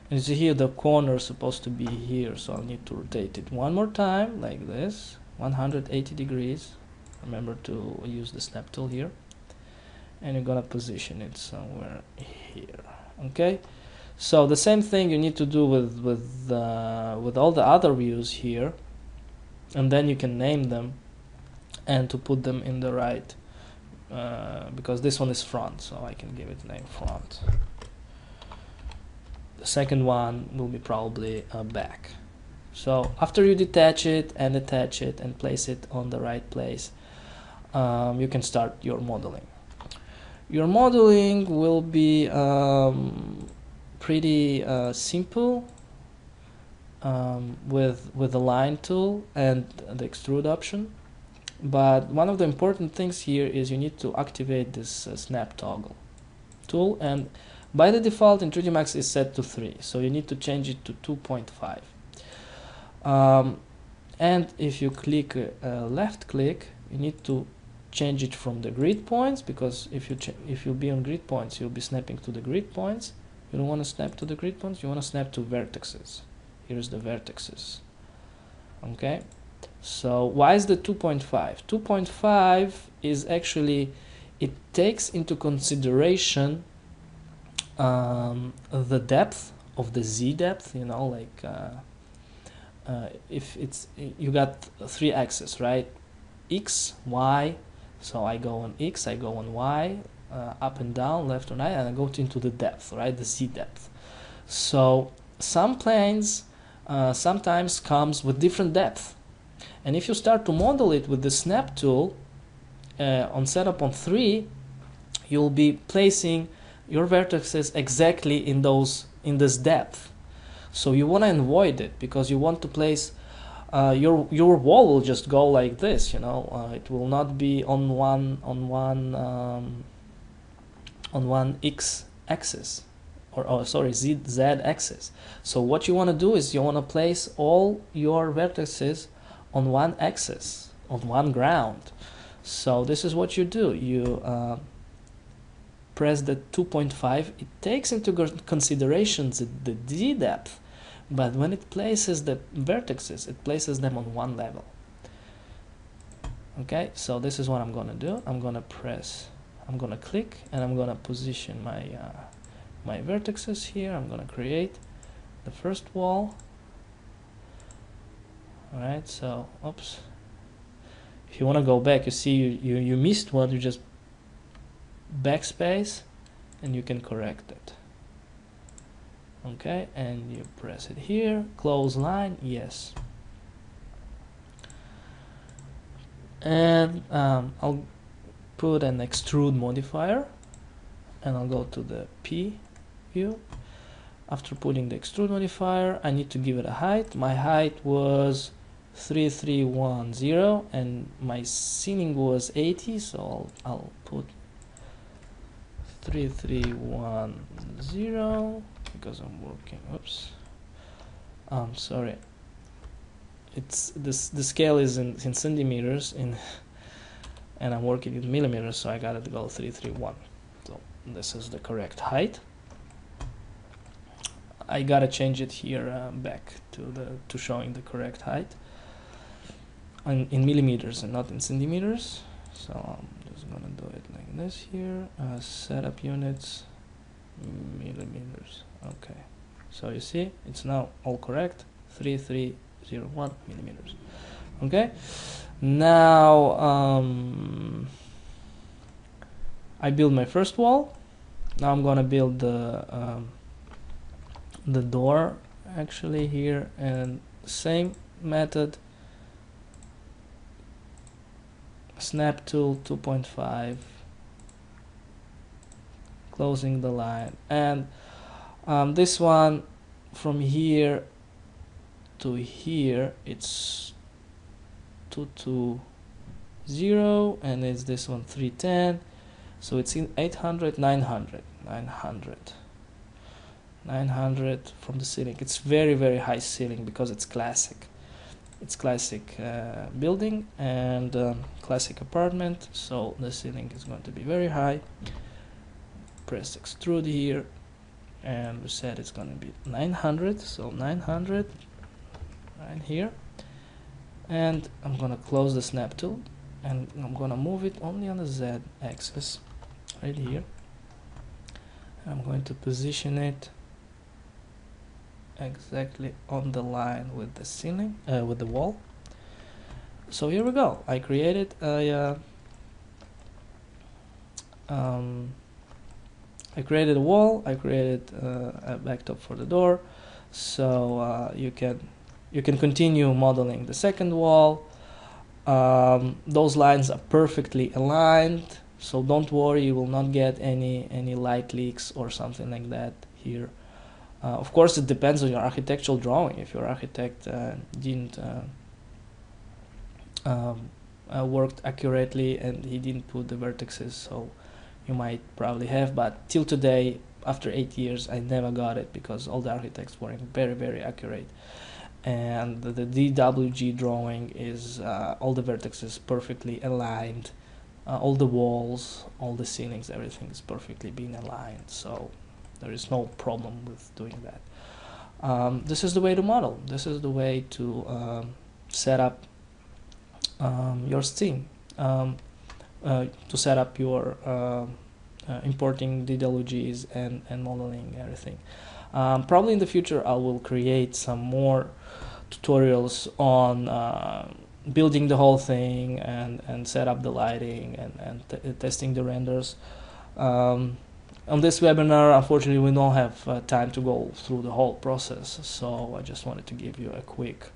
And you see here the corner is supposed to be here, so I'll need to rotate it one more time like this, 180 degrees. Remember to use the snap tool here. And you're gonna position it somewhere here. Okay, so the same thing you need to do with all the other views here, and then you can name them and to put them in the right, because this one is front, so I can give it name front. The second one will be probably back. So after you detach it and attach it and place it on the right place, you can start your modeling. Your modeling will be pretty simple with the line tool and the extrude option. But one of the important things here is you need to activate this snap toggle tool, and by the default in 3D Max is set to 3, so you need to change it to 2.5. And if you click left click, you need to change it from the grid points, because if you'll be on grid points, you'll be snapping to the grid points. You don't want to snap to the grid points, you want to snap to vertices. Here's the vertices. Okay, so why is the 2.5? 2.5 is actually, it takes into consideration the depth of the Z depth, you know, like if it's, you got 3 axes, right? X, Y. So I go on X, I go on Y, up and down, left and right, and I go into the depth, right, the Z depth. So some planes sometimes comes with different depth, and if you start to model it with the snap tool, on setup on 3, you'll be placing your vertices exactly in this depth. So you want to avoid it, because you want to place your wall will just go like this, you know. It will not be on one x axis, or sorry, z axis. So what you want to do is you want to place all your vertices on one axis, on one ground. So this is what you do. You press the 2.5. It takes into consideration the d depth, but when it places the vertices, it places them on one level. Okay, so this is what I'm gonna do. I'm gonna click, and I'm gonna position my vertices here. I'm gonna create the first wall. Alright, so oops, if you want to go back, you see you missed one. You just backspace and you can correct it. Okay, and you press it here, close line, yes. And I'll put an extrude modifier, and I'll go to the P view. After putting the extrude modifier, I need to give it a height. My height was 3310 and my ceiling was 80, so I'll put 3310 because I'm working. Oops. Sorry. It's the scale is in centimeters, and I'm working in millimeters, so I gotta go 331. So this is the correct height. I gotta change it here back to showing the correct height in millimeters and not in centimeters. So I'm just gonna do it like this here. Setup units, millimeters. Okay, so you see it's now all correct. 3301 millimeters. Okay, now I build my first wall. Now I'm gonna build the door actually here, and same method, snap tool 2.5, closing the line, and this one from here to here it's 220, and it's this one 310, so it's in 800, 900 from the ceiling. It's very, very high ceiling because it's classic. It's classic building and classic apartment, so the ceiling is going to be very high. Press extrude here, and we said it's going to be 900, so 900 right here. And I'm going to close the snap tool, and I'm going to move it only on the Z axis right here. I'm going to position it exactly on the line with the ceiling, with the wall. So here we go. I created a wall. I created a backtop for the door. So you can continue modeling the second wall. Those lines are perfectly aligned, so don't worry, you will not get any light leaks or something like that here. Of course, it depends on your architectural drawing. If your architect didn't worked accurately and he didn't put the vertices, so you might probably have, but till today, after 8 years, I never got it because all the architects were very, very accurate. And the DWG drawing is all the vertices perfectly aligned, all the walls, all the ceilings, everything is perfectly being aligned, so there is no problem with doing that. This is the way to model. This is the way to set up your scene, to set up your importing DWGs and modeling everything. Probably in the future I will create some more tutorials on building the whole thing and set up the lighting and testing the renders. On this webinar, unfortunately, we don't have time to go through the whole process, so I just wanted to give you a quick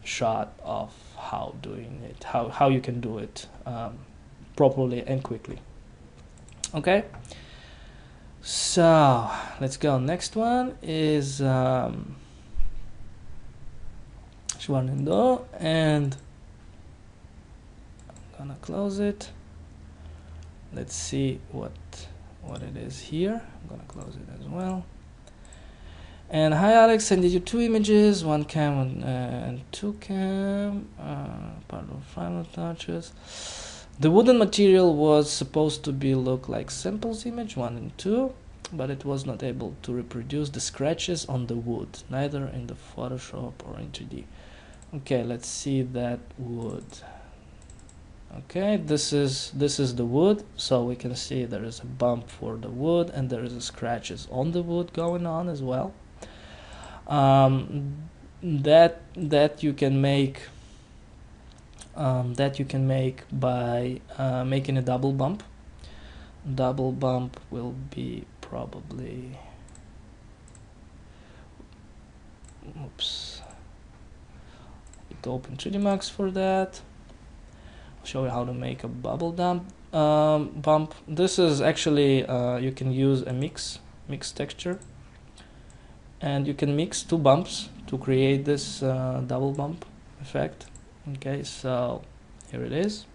shot of how doing it, how you can do it properly and quickly. Okay, so let's go. Next one is Schwarnendo, and I'm gonna close it. Let's see what it is here. I'm gonna close it as well. And hi Alex, sending you 2 images, 1 cam and 2 cam, part of final touches. The wooden material was supposed to be look like samples image 1 and 2, but it was not able to reproduce the scratches on the wood, neither in the Photoshop or in 3D. Okay, let's see that wood. Okay, this is the wood, so we can see there is a bump for the wood and there is a scratches on the wood going on as well. That you can make by making a double bump. Double bump will be probably, oops, to open 3D Max for that. I'll show you how to make a bubble bump. This is actually you can use a mix texture, and you can mix 2 bumps to create this double bump effect. Okay, so here it is.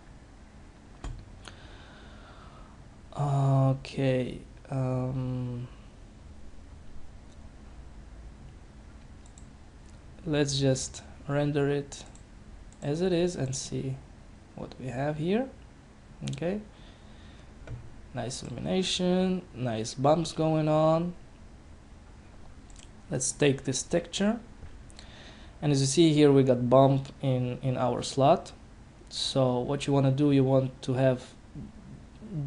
Okay, let's just render it as it is and see what we have here. Okay, nice illumination, nice bumps going on. Let's take this texture, and as you see here, we got bump in our slot. So what you want to do, you want to have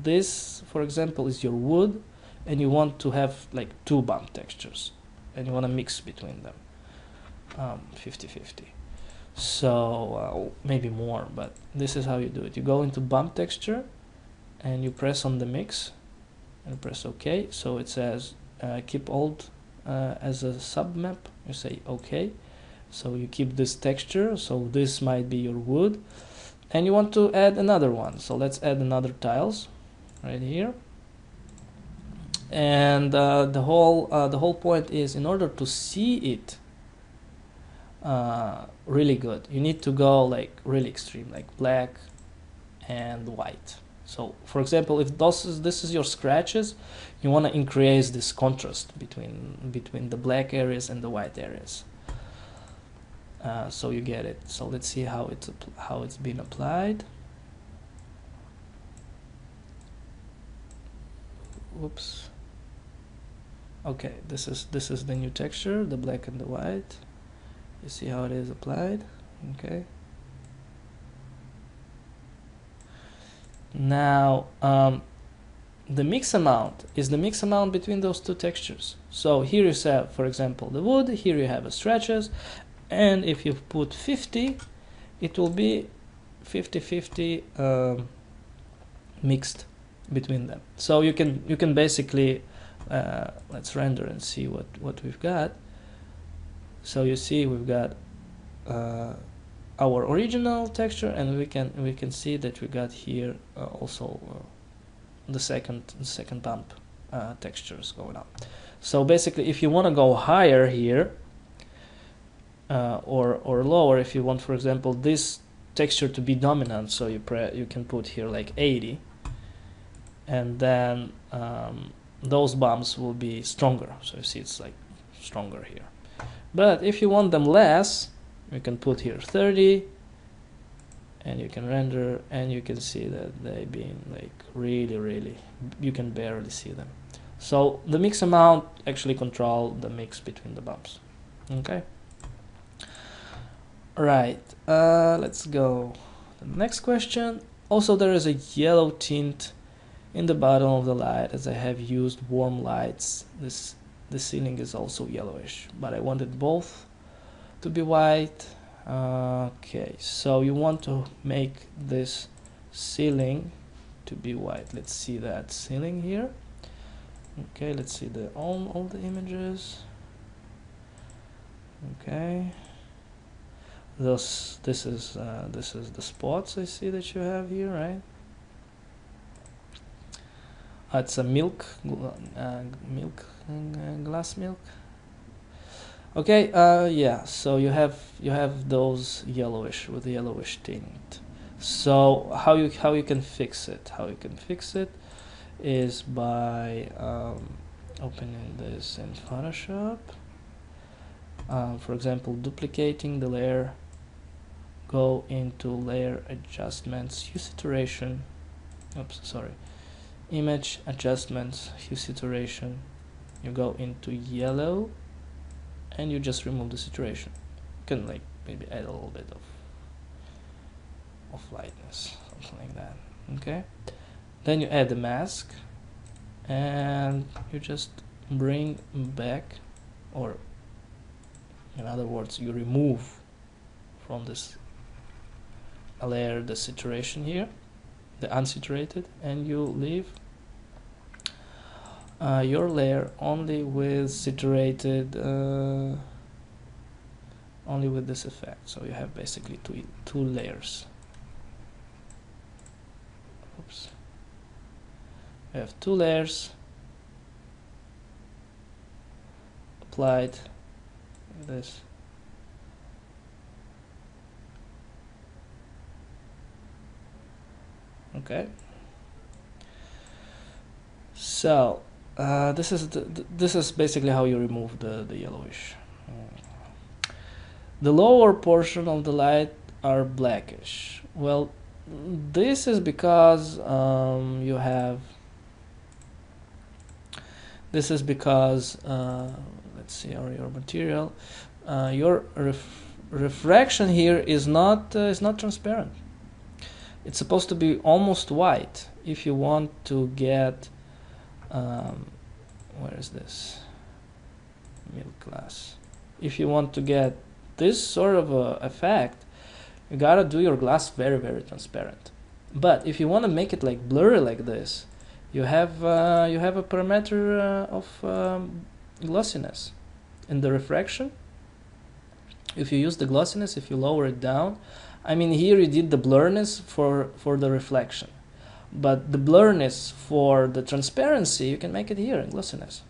this, for example, is your wood, and you want to have like 2 bump textures, and you want to mix between them 50-50. So maybe more, but this is how you do it. You go into bump texture and you press on the mix and press OK. So it says keep alt as a submap. You say OK. So you keep this texture, so this might be your wood, and you want to add another one. So let's add another tiles right here. And the whole point is, in order to see it really good, you need to go like really extreme, like black and white. So for example, if this is your scratches, you want to increase this contrast between the black areas and the white areas, so you get it. So let's see how it's been applied. Whoops. Okay, this is the new texture, the black and the white. You see how it is applied. Okay, now the mix amount is the mix amount between those 2 textures. So here you have, for example, the wood, here you have a stretches, and if you put 50, it will be 50-50 mixed between them. So you can basically let's render and see what we've got. So you see we've got our original texture, and we can see that we got here also the second bump textures going on. So basically, if you want to go higher here or lower, if you want, for example, this texture to be dominant, so you can put here like 80, and then those bumps will be stronger. So you see it's like stronger here. But if you want them less, you can put here 30, and you can render, and you can see that they've been like really, you can barely see them. So the mix amount actually control the mix between the bumps. Okay, right, let's go to the next question. Also, there is a yellow tint in the bottom of the light, as I have used warm lights. The ceiling is also yellowish, but I wanted both to be white. Okay, so you want to make this ceiling to be white. Let's see that ceiling here. Okay, let's see all the images. Okay, this is the spots I see that you have here, right? It's a glass milk. Okay, yeah, so you have those yellowish with yellowish tint. So how you can fix it? How you can fix it is by opening this in Photoshop. For example, duplicating the layer, go into layer adjustments, hue saturation. Oops, sorry. Image adjustments, hue saturation. You go into yellow, and you just remove the saturation. You can like maybe add a little bit of lightness, something like that. Okay. Then you add the mask, and you just bring back, or in other words, you remove from this layer the saturation here, the unsaturated, and you leave your layer only with saturated, only with this effect. So you have basically two layers. Oops. You have two layers applied like this. Okay. So this is basically how you remove the yellowish. The lower portion of the light are blackish. Well, this is because you have. This is because let's see your material. Your refraction here is not transparent. It's supposed to be almost white. If you want to get where is this milk glass? If you want to get this sort of effect, you gotta do your glass very, very transparent. But if you want to make it like blurry like this, you have a parameter of glossiness in the refraction. If you use the glossiness, if you lower it down, I mean, here you did the blurriness for the reflection, but the blurriness for the transparency, you can make it here in glossiness.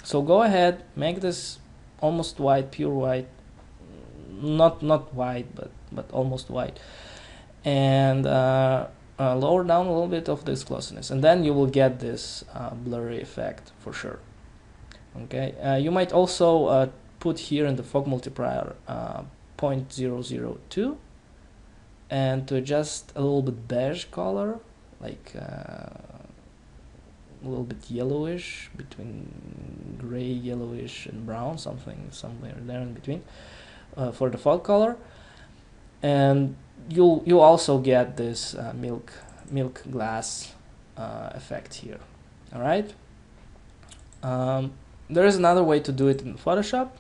So go ahead, make this almost white, pure white, not white, but almost white, and lower down a little bit of this glossiness, and then you will get this blurry effect for sure. Okay, you might also put here in the fog multiplier 0.002, and to adjust a little bit beige color, like a little bit yellowish, between gray, yellowish, and brown, somewhere there in between, for the fog color. And you also get this milk glass effect here. All right. There is another way to do it in Photoshop.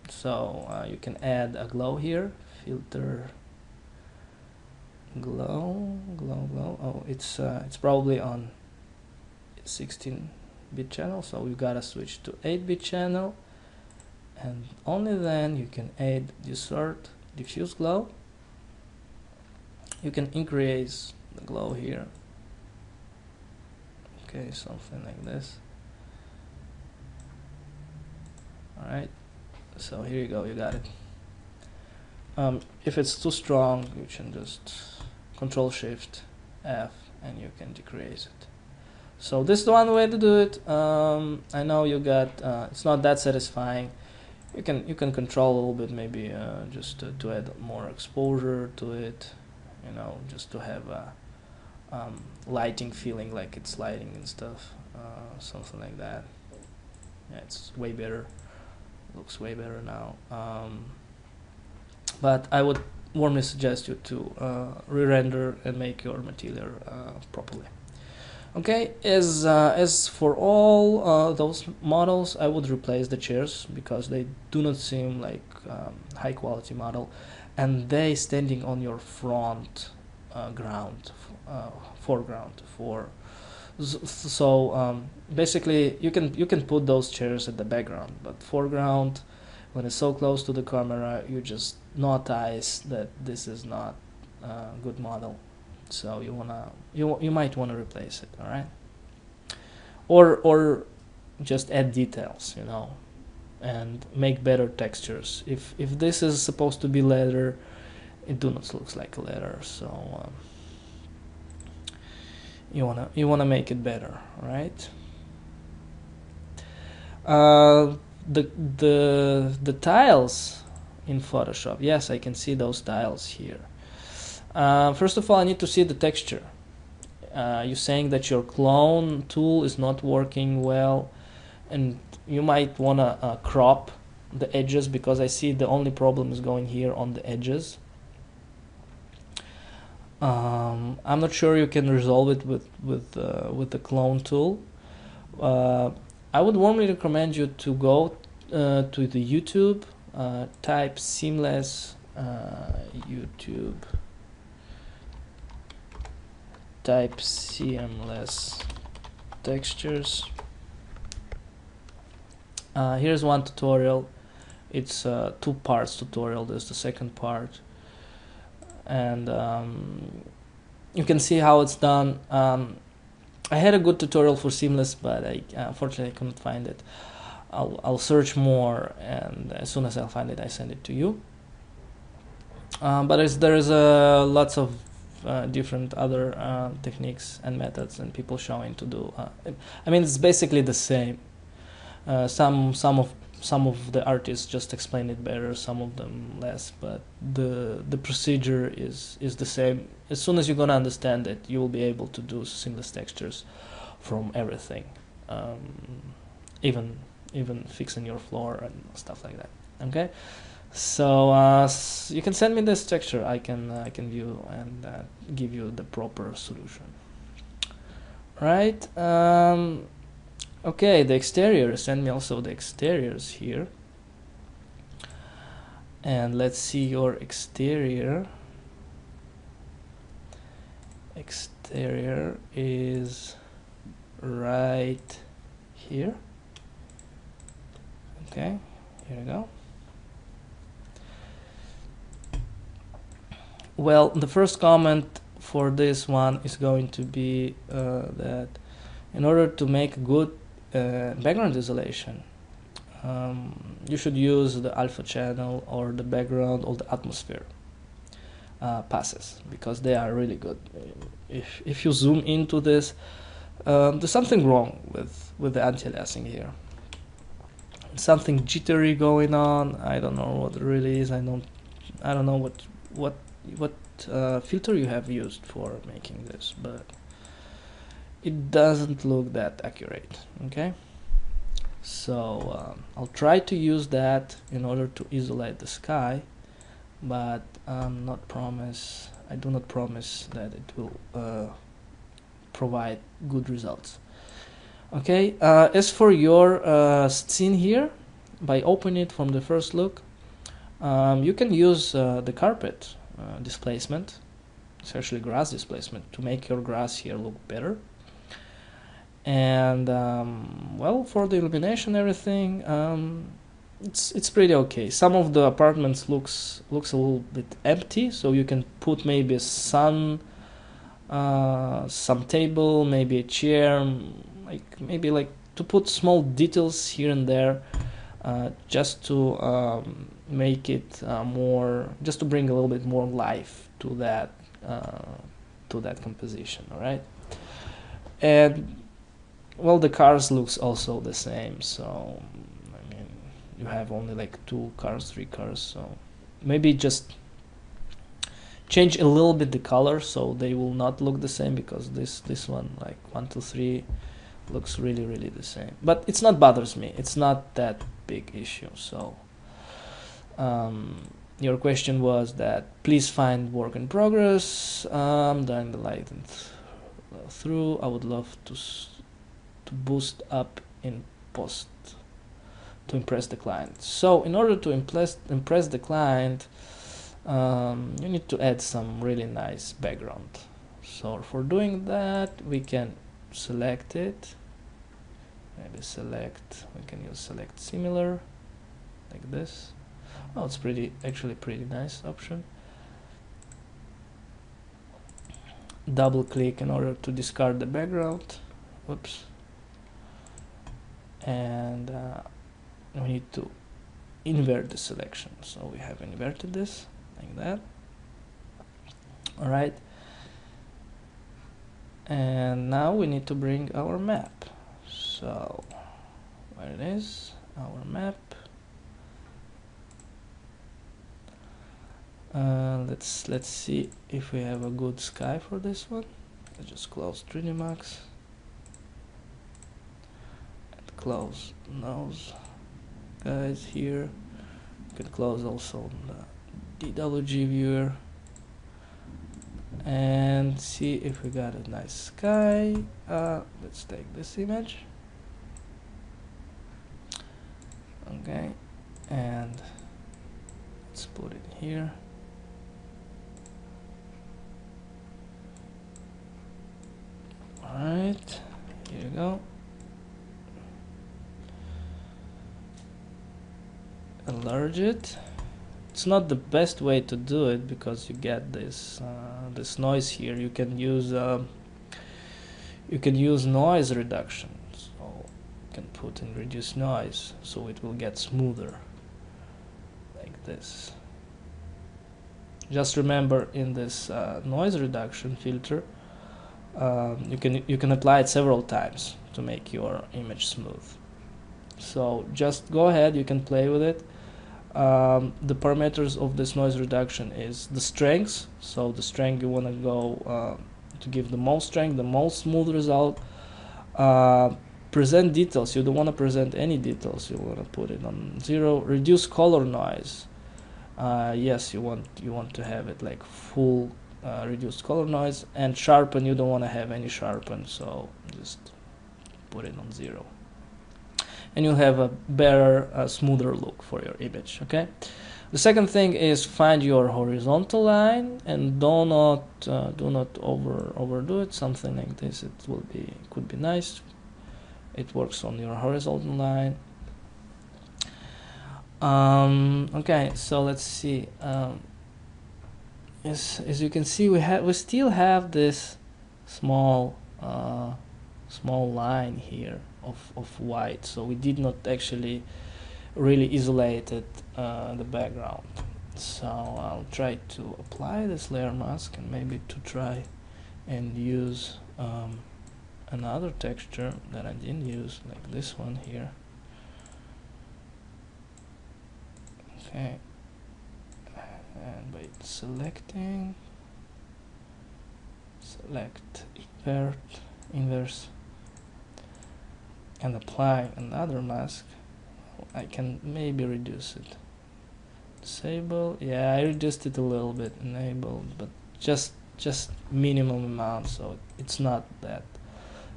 So you can add a glow here, filter. Glow. Oh, it's probably on 16-bit channel, so we gotta switch to 8-bit channel, and only then you can add distort, diffuse glow. You can increase the glow here. Okay, something like this. All right. So here you go. You got it. If it's too strong, you can just Control-Shift-F and you can decrease it. So this is one way to do it. I know you got it's not that satisfying. You can control a little bit, maybe just to add more exposure to it, you know, just to have a lighting feeling, like it's lighting and stuff, something like that. Yeah, it's way better. Looks way better now. But I would warmly suggest you to re-render and make your material properly. Okay, as for all those models, I would replace the chairs because they do not seem like high quality model, and they standing on your front foreground. So basically, you can put those chairs at the background, but foreground, when it's so close to the camera, you just notice that this is not a good model. So you might wanna replace it. All right. or just add details, you know, and make better textures. If this is supposed to be leather, it do not looks like a leather, so you wanna make it better, right? The tiles in Photoshop, yes, I can see those tiles here. First of all, I need to see the texture. You're saying that your clone tool is not working well, and you might want to crop the edges, because I see the only problem is going here on the edges. I'm not sure you can resolve it with the clone tool. I would warmly recommend you to go to the YouTube, type seamless YouTube, type seamless textures. Here's one tutorial. It's a 2 parts tutorial. There's the second part, and you can see how it's done. I had a good tutorial for seamless, but unfortunately I couldn't find it. I'll search more, and as soon as I'll find it, I send it to you. But there's lots of different other techniques and methods and people showing to do. I mean, it's basically the same. Some of the artists just explain it better, some of them less, but the procedure is the same. As soon as you're gonna understand it, you will be able to do seamless textures from everything, even fixing your floor and stuff like that. Okay, so you can send me this texture. I can view and give you the proper solution. Right. Okay, the exterior, send me also the exteriors here. And let's see your exterior. Exterior is right here. Okay, here we go. Well, the first comment for this one is going to be that in order to make good background isolation, you should use the alpha channel or the background or the atmosphere passes, because they are really good. If you zoom into this, there's something wrong with the anti-aliasing here. Something jittery going on. I don't know what it really is. I don't know what filter you have used for making this, but it doesn't look that accurate. Okay, so I'll try to use that in order to isolate the sky, but I do not promise that it will provide good results. Okay, as for your scene here, by opening it from the first look, you can use the carpet displacement, especially grass displacement, to make your grass here look better. And well, for the illumination, everything, it's pretty okay. Some of the apartments looks a little bit empty, so you can put maybe some table, maybe a chair, maybe to put small details here and there, just to make it more, just to bring a little bit more life to that composition. All right, and well, the cars looks also the same, so I mean, you have only like 2 cars, 3 cars, so maybe just change a little bit the color so they will not look the same, because this one, like 1, 2, 3, looks really the same. But it's not bothers me, it's not that big issue. So your question was that please find work in progress, down the light and through. I would love to boost up in post to impress the client. So in order to impress the client, you need to add some really nice background. So for doing that, we can select it, maybe we can use select similar, like this. Oh, it's actually pretty nice option. Double click in order to discard the background. Whoops. and we need to invert the selection. So we have inverted this like that. All right, and now we need to bring our map. So where it is, our map. Let's see if we have a good sky for this one. Let's just close 3D Max and close those guys here. You can close also the DWG viewer and see if we got a nice sky. Let's take this image. Okay, and let's put it here. Alright, here you go. Enlarge it. It's not the best way to do it because you get this this noise here. You can use noise reduction. So you can put in reduce noise, so it will get smoother, like this. Just remember, in this noise reduction filter, you can apply it several times to make your image smooth. So just go ahead, you can play with it. The parameters of this noise reduction is the strengths. So the strength you want to go to give the most strength, the most smooth result. Present details, you don't want to present any details, you want to put it on 0. Reduce color noise. Yes, you want to have it like full reduced color noise. And sharpen, you don't want to have any sharpen, so just put it on 0, and you'll have a better smoother look for your image. Okay, the second thing is find your horizontal line, and do not overdo it. Something like this, could be nice. It works on your horizontal line. Okay, so let's see. As you can see, we still have this small line here of white, so we did not actually really isolated the background. So I'll try to apply this layer mask, and maybe to try and use another texture that I didn't use, like this one here. Okay, and by selecting, select inverse, and apply another mask, I can maybe reduce it. Disable, yeah, I reduced it a little bit. Enable, but just minimum amount, so it's not that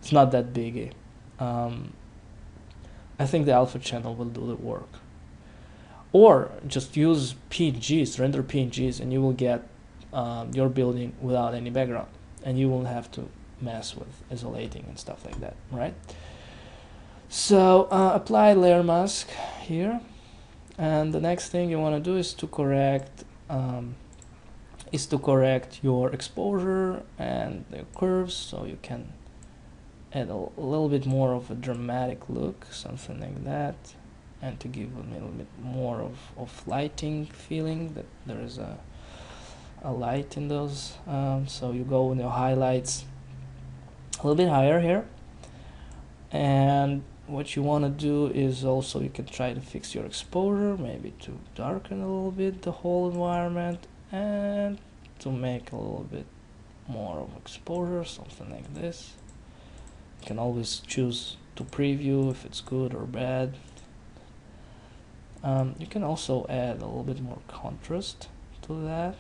biggie. I think the alpha channel will do the work. Or just use PNGs, render PNGs, and you will get your building without any background, and you won't have to mess with isolating and stuff like that, right? So apply layer mask here, and the next thing you want to do is to correct your exposure and the curves, so you can add a little bit more of a dramatic look, something like that, and to give a little bit more of lighting feeling, that there is a light in those. So you go in your highlights a little bit higher here, and what you want to do is also you can try to fix your exposure, maybe to darken a little bit the whole environment, and to make a little bit more of exposure, something like this. You can always choose to preview if it's good or bad. You can also add a little bit more contrast to that.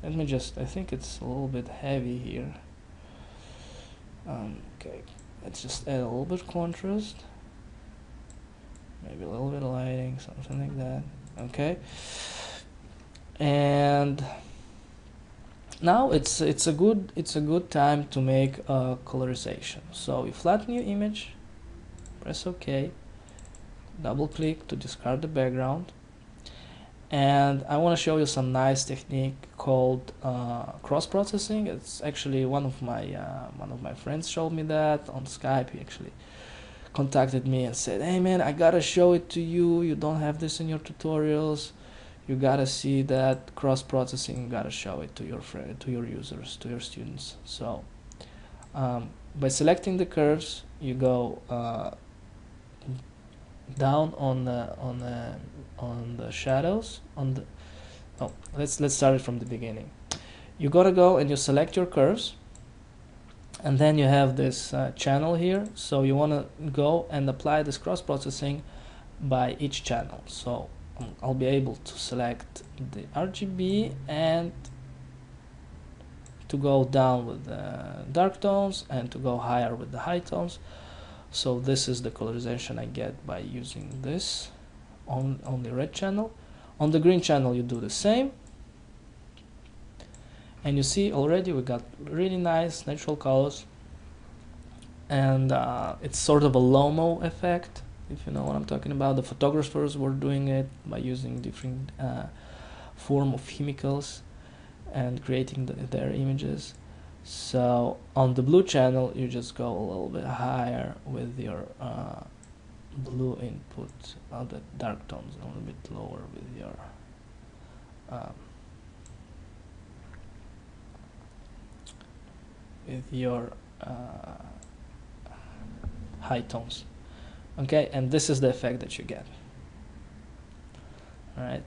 Let me just, I think it's a little bit heavy here. Okay, let's just add a little bit contrast, maybe a little bit of lighting, something like that. Okay, and now it's a good time to make a colorization. So you flatten your image, press OK, double click to discard the background, and I want to show you some nice technique called cross processing. It's actually one of my friends showed me that on Skype. He actually contacted me and said, "Hey man, I gotta show it to you. You don't have this in your tutorials. You gotta see that cross processing. You gotta show it to your friend, to your users, to your students." So by selecting the curves, you go down on the shadows. Let's start it from the beginning. You gotta go and you select your curves, and then you have this channel here. So you want to go and apply this cross processing by each channel. So I'll be able to select the RGB and to go down with the dark tones and to go higher with the high tones. So this is the colorization I get by using this on the red channel. On the green channel you do the same, and you see already we got really nice natural colors, and it's sort of a low-mo effect, if you know what I'm talking about. The photographers were doing it by using different form of chemicals and creating their images. So on the blue channel you just go a little bit higher with your blue input, the dark tones a little bit lower with your high tones. Okay, and this is the effect that you get. Alright,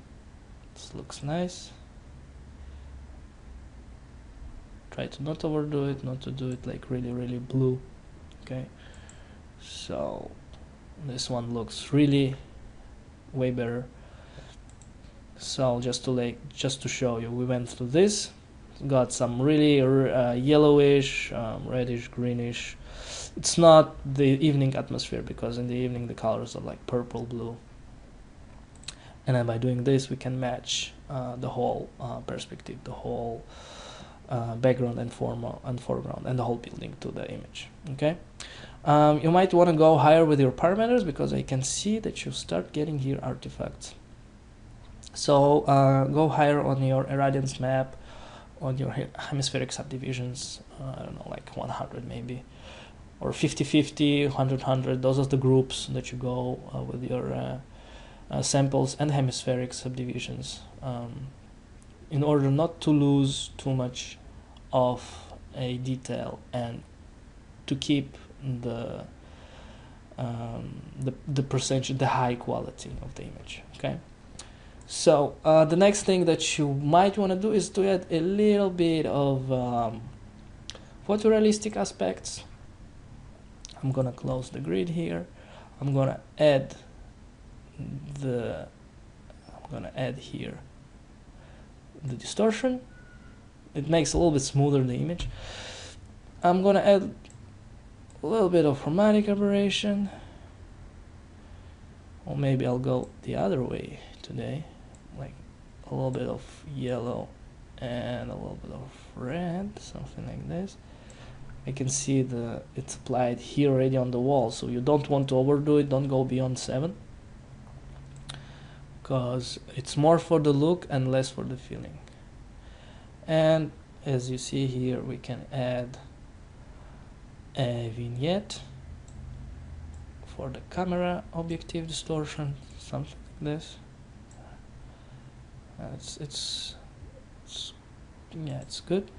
this looks nice. Try to not overdo it, not to do it like really blue. Okay, so this one looks really way better. So just to show you, we went through this, got some really yellowish, reddish, greenish. It's not the evening atmosphere, because in the evening the colors are like purple, blue, and then by doing this we can match the whole perspective, the whole background and foreground and the whole building to the image. Okay, you might want to go higher with your parameters, because I can see that you start getting here artifacts. So go higher on your irradiance map, on your hemispheric subdivisions. I don't know, like 100 maybe, or 50-50, 100-100. Those are the groups that you go with your samples and hemispheric subdivisions, in order not to lose too much of a detail and to keep the percentage, the high quality of the image. Okay, so the next thing that you might want to do is to add a little bit of photorealistic aspects. I'm gonna close the grid here. I'm gonna add here the distortion. It makes a little bit smoother the image. I'm gonna add a little bit of chromatic aberration, or maybe I'll go the other way today, like a little bit of yellow and a little bit of red, something like this. I can see it's applied here already on the wall, so you don't want to overdo it. Don't go beyond 7, because it's more for the look and less for the feeling. And as you see here, we can add a vignette for the camera objective distortion, something like this. It's good.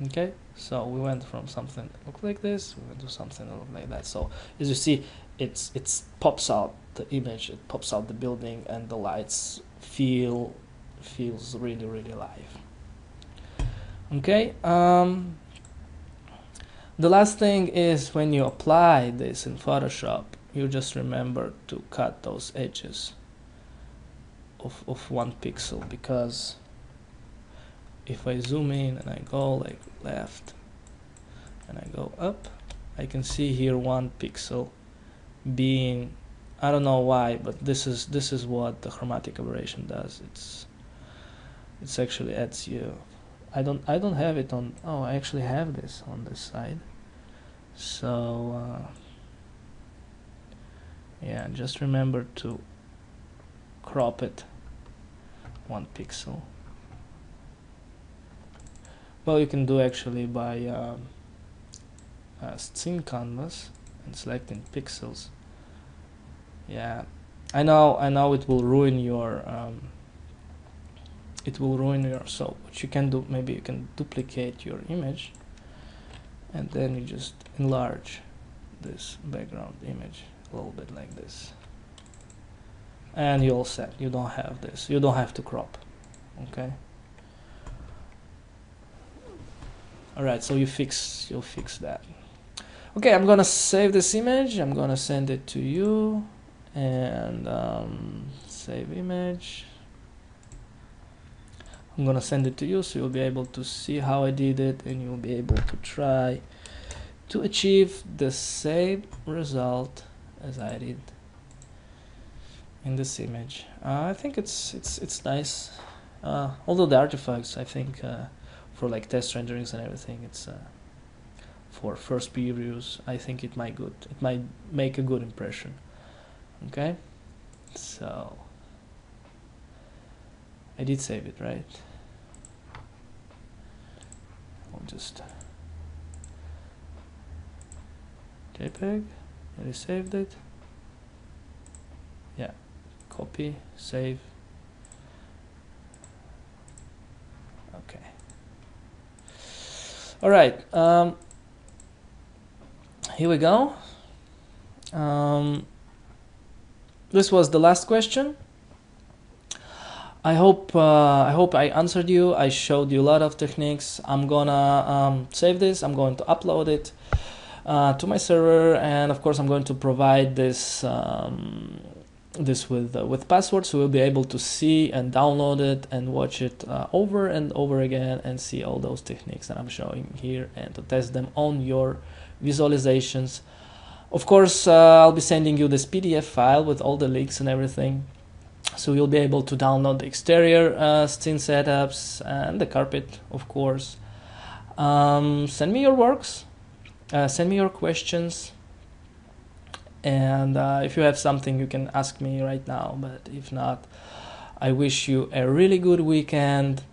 Okay, so we went from something that looked like this, we went to something that looked like that. So as you see, it's pops out the image, it pops out the building, and the lights feels really live. Okay, the last thing is, when you apply this in Photoshop, you just remember to cut those edges of 1 pixel, because if I zoom in and I go like left and I go up, I can see here 1 pixel being, I don't know why, but this is what the chromatic aberration does. It's actually adds you. I don't have it on. Oh, I actually have this on this side. So yeah, just remember to crop it 1 pixel. well, you can do actually by scene canvas and selecting pixels. Yeah, I know it will ruin your so what you can do, maybe you can duplicate your image and then you just enlarge this background image a little bit like this, and you're all set. You don't have this, you don't have to crop. Okay, all right, so you'll fix that. Okay, I'm gonna save this image, I'm gonna send it to you, and save image. I'm gonna send it to you so you'll be able to see how I did it, and you'll be able to try to achieve the same result as I did in this image. I think it's nice, although the artifacts, I think for like test renderings and everything, it's for first previews, I think it might make a good impression. Okay, so I did save it, right? I'll just JPEG, I saved it. Yeah, copy, save. Okay. All right. Here we go. This was the last question. I hope I answered you. I showed you a lot of techniques. I'm gonna save this. I'm going to upload it to my server, and of course I'm going to provide this with passwords, so you'll be able to see and download it and watch it over and over again and see all those techniques that I'm showing here and to test them on your visualizations. Of course, I'll be sending you this PDF file with all the links and everything, so you'll be able to download the exterior scene setups and the carpet, of course. Send me your works, send me your questions, and if you have something you can ask me right now, but if not, I wish you a really good weekend,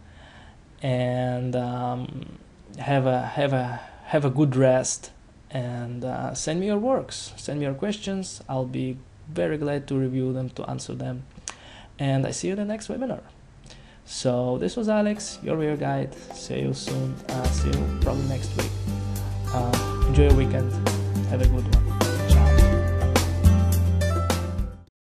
and have a good rest, and send me your works, send me your questions. I'll be very glad to review them, to answer them, and I see you in the next webinar. So this was Alex, your VRay guide. See you soon. See you probably next week. Enjoy your weekend. Have a good one.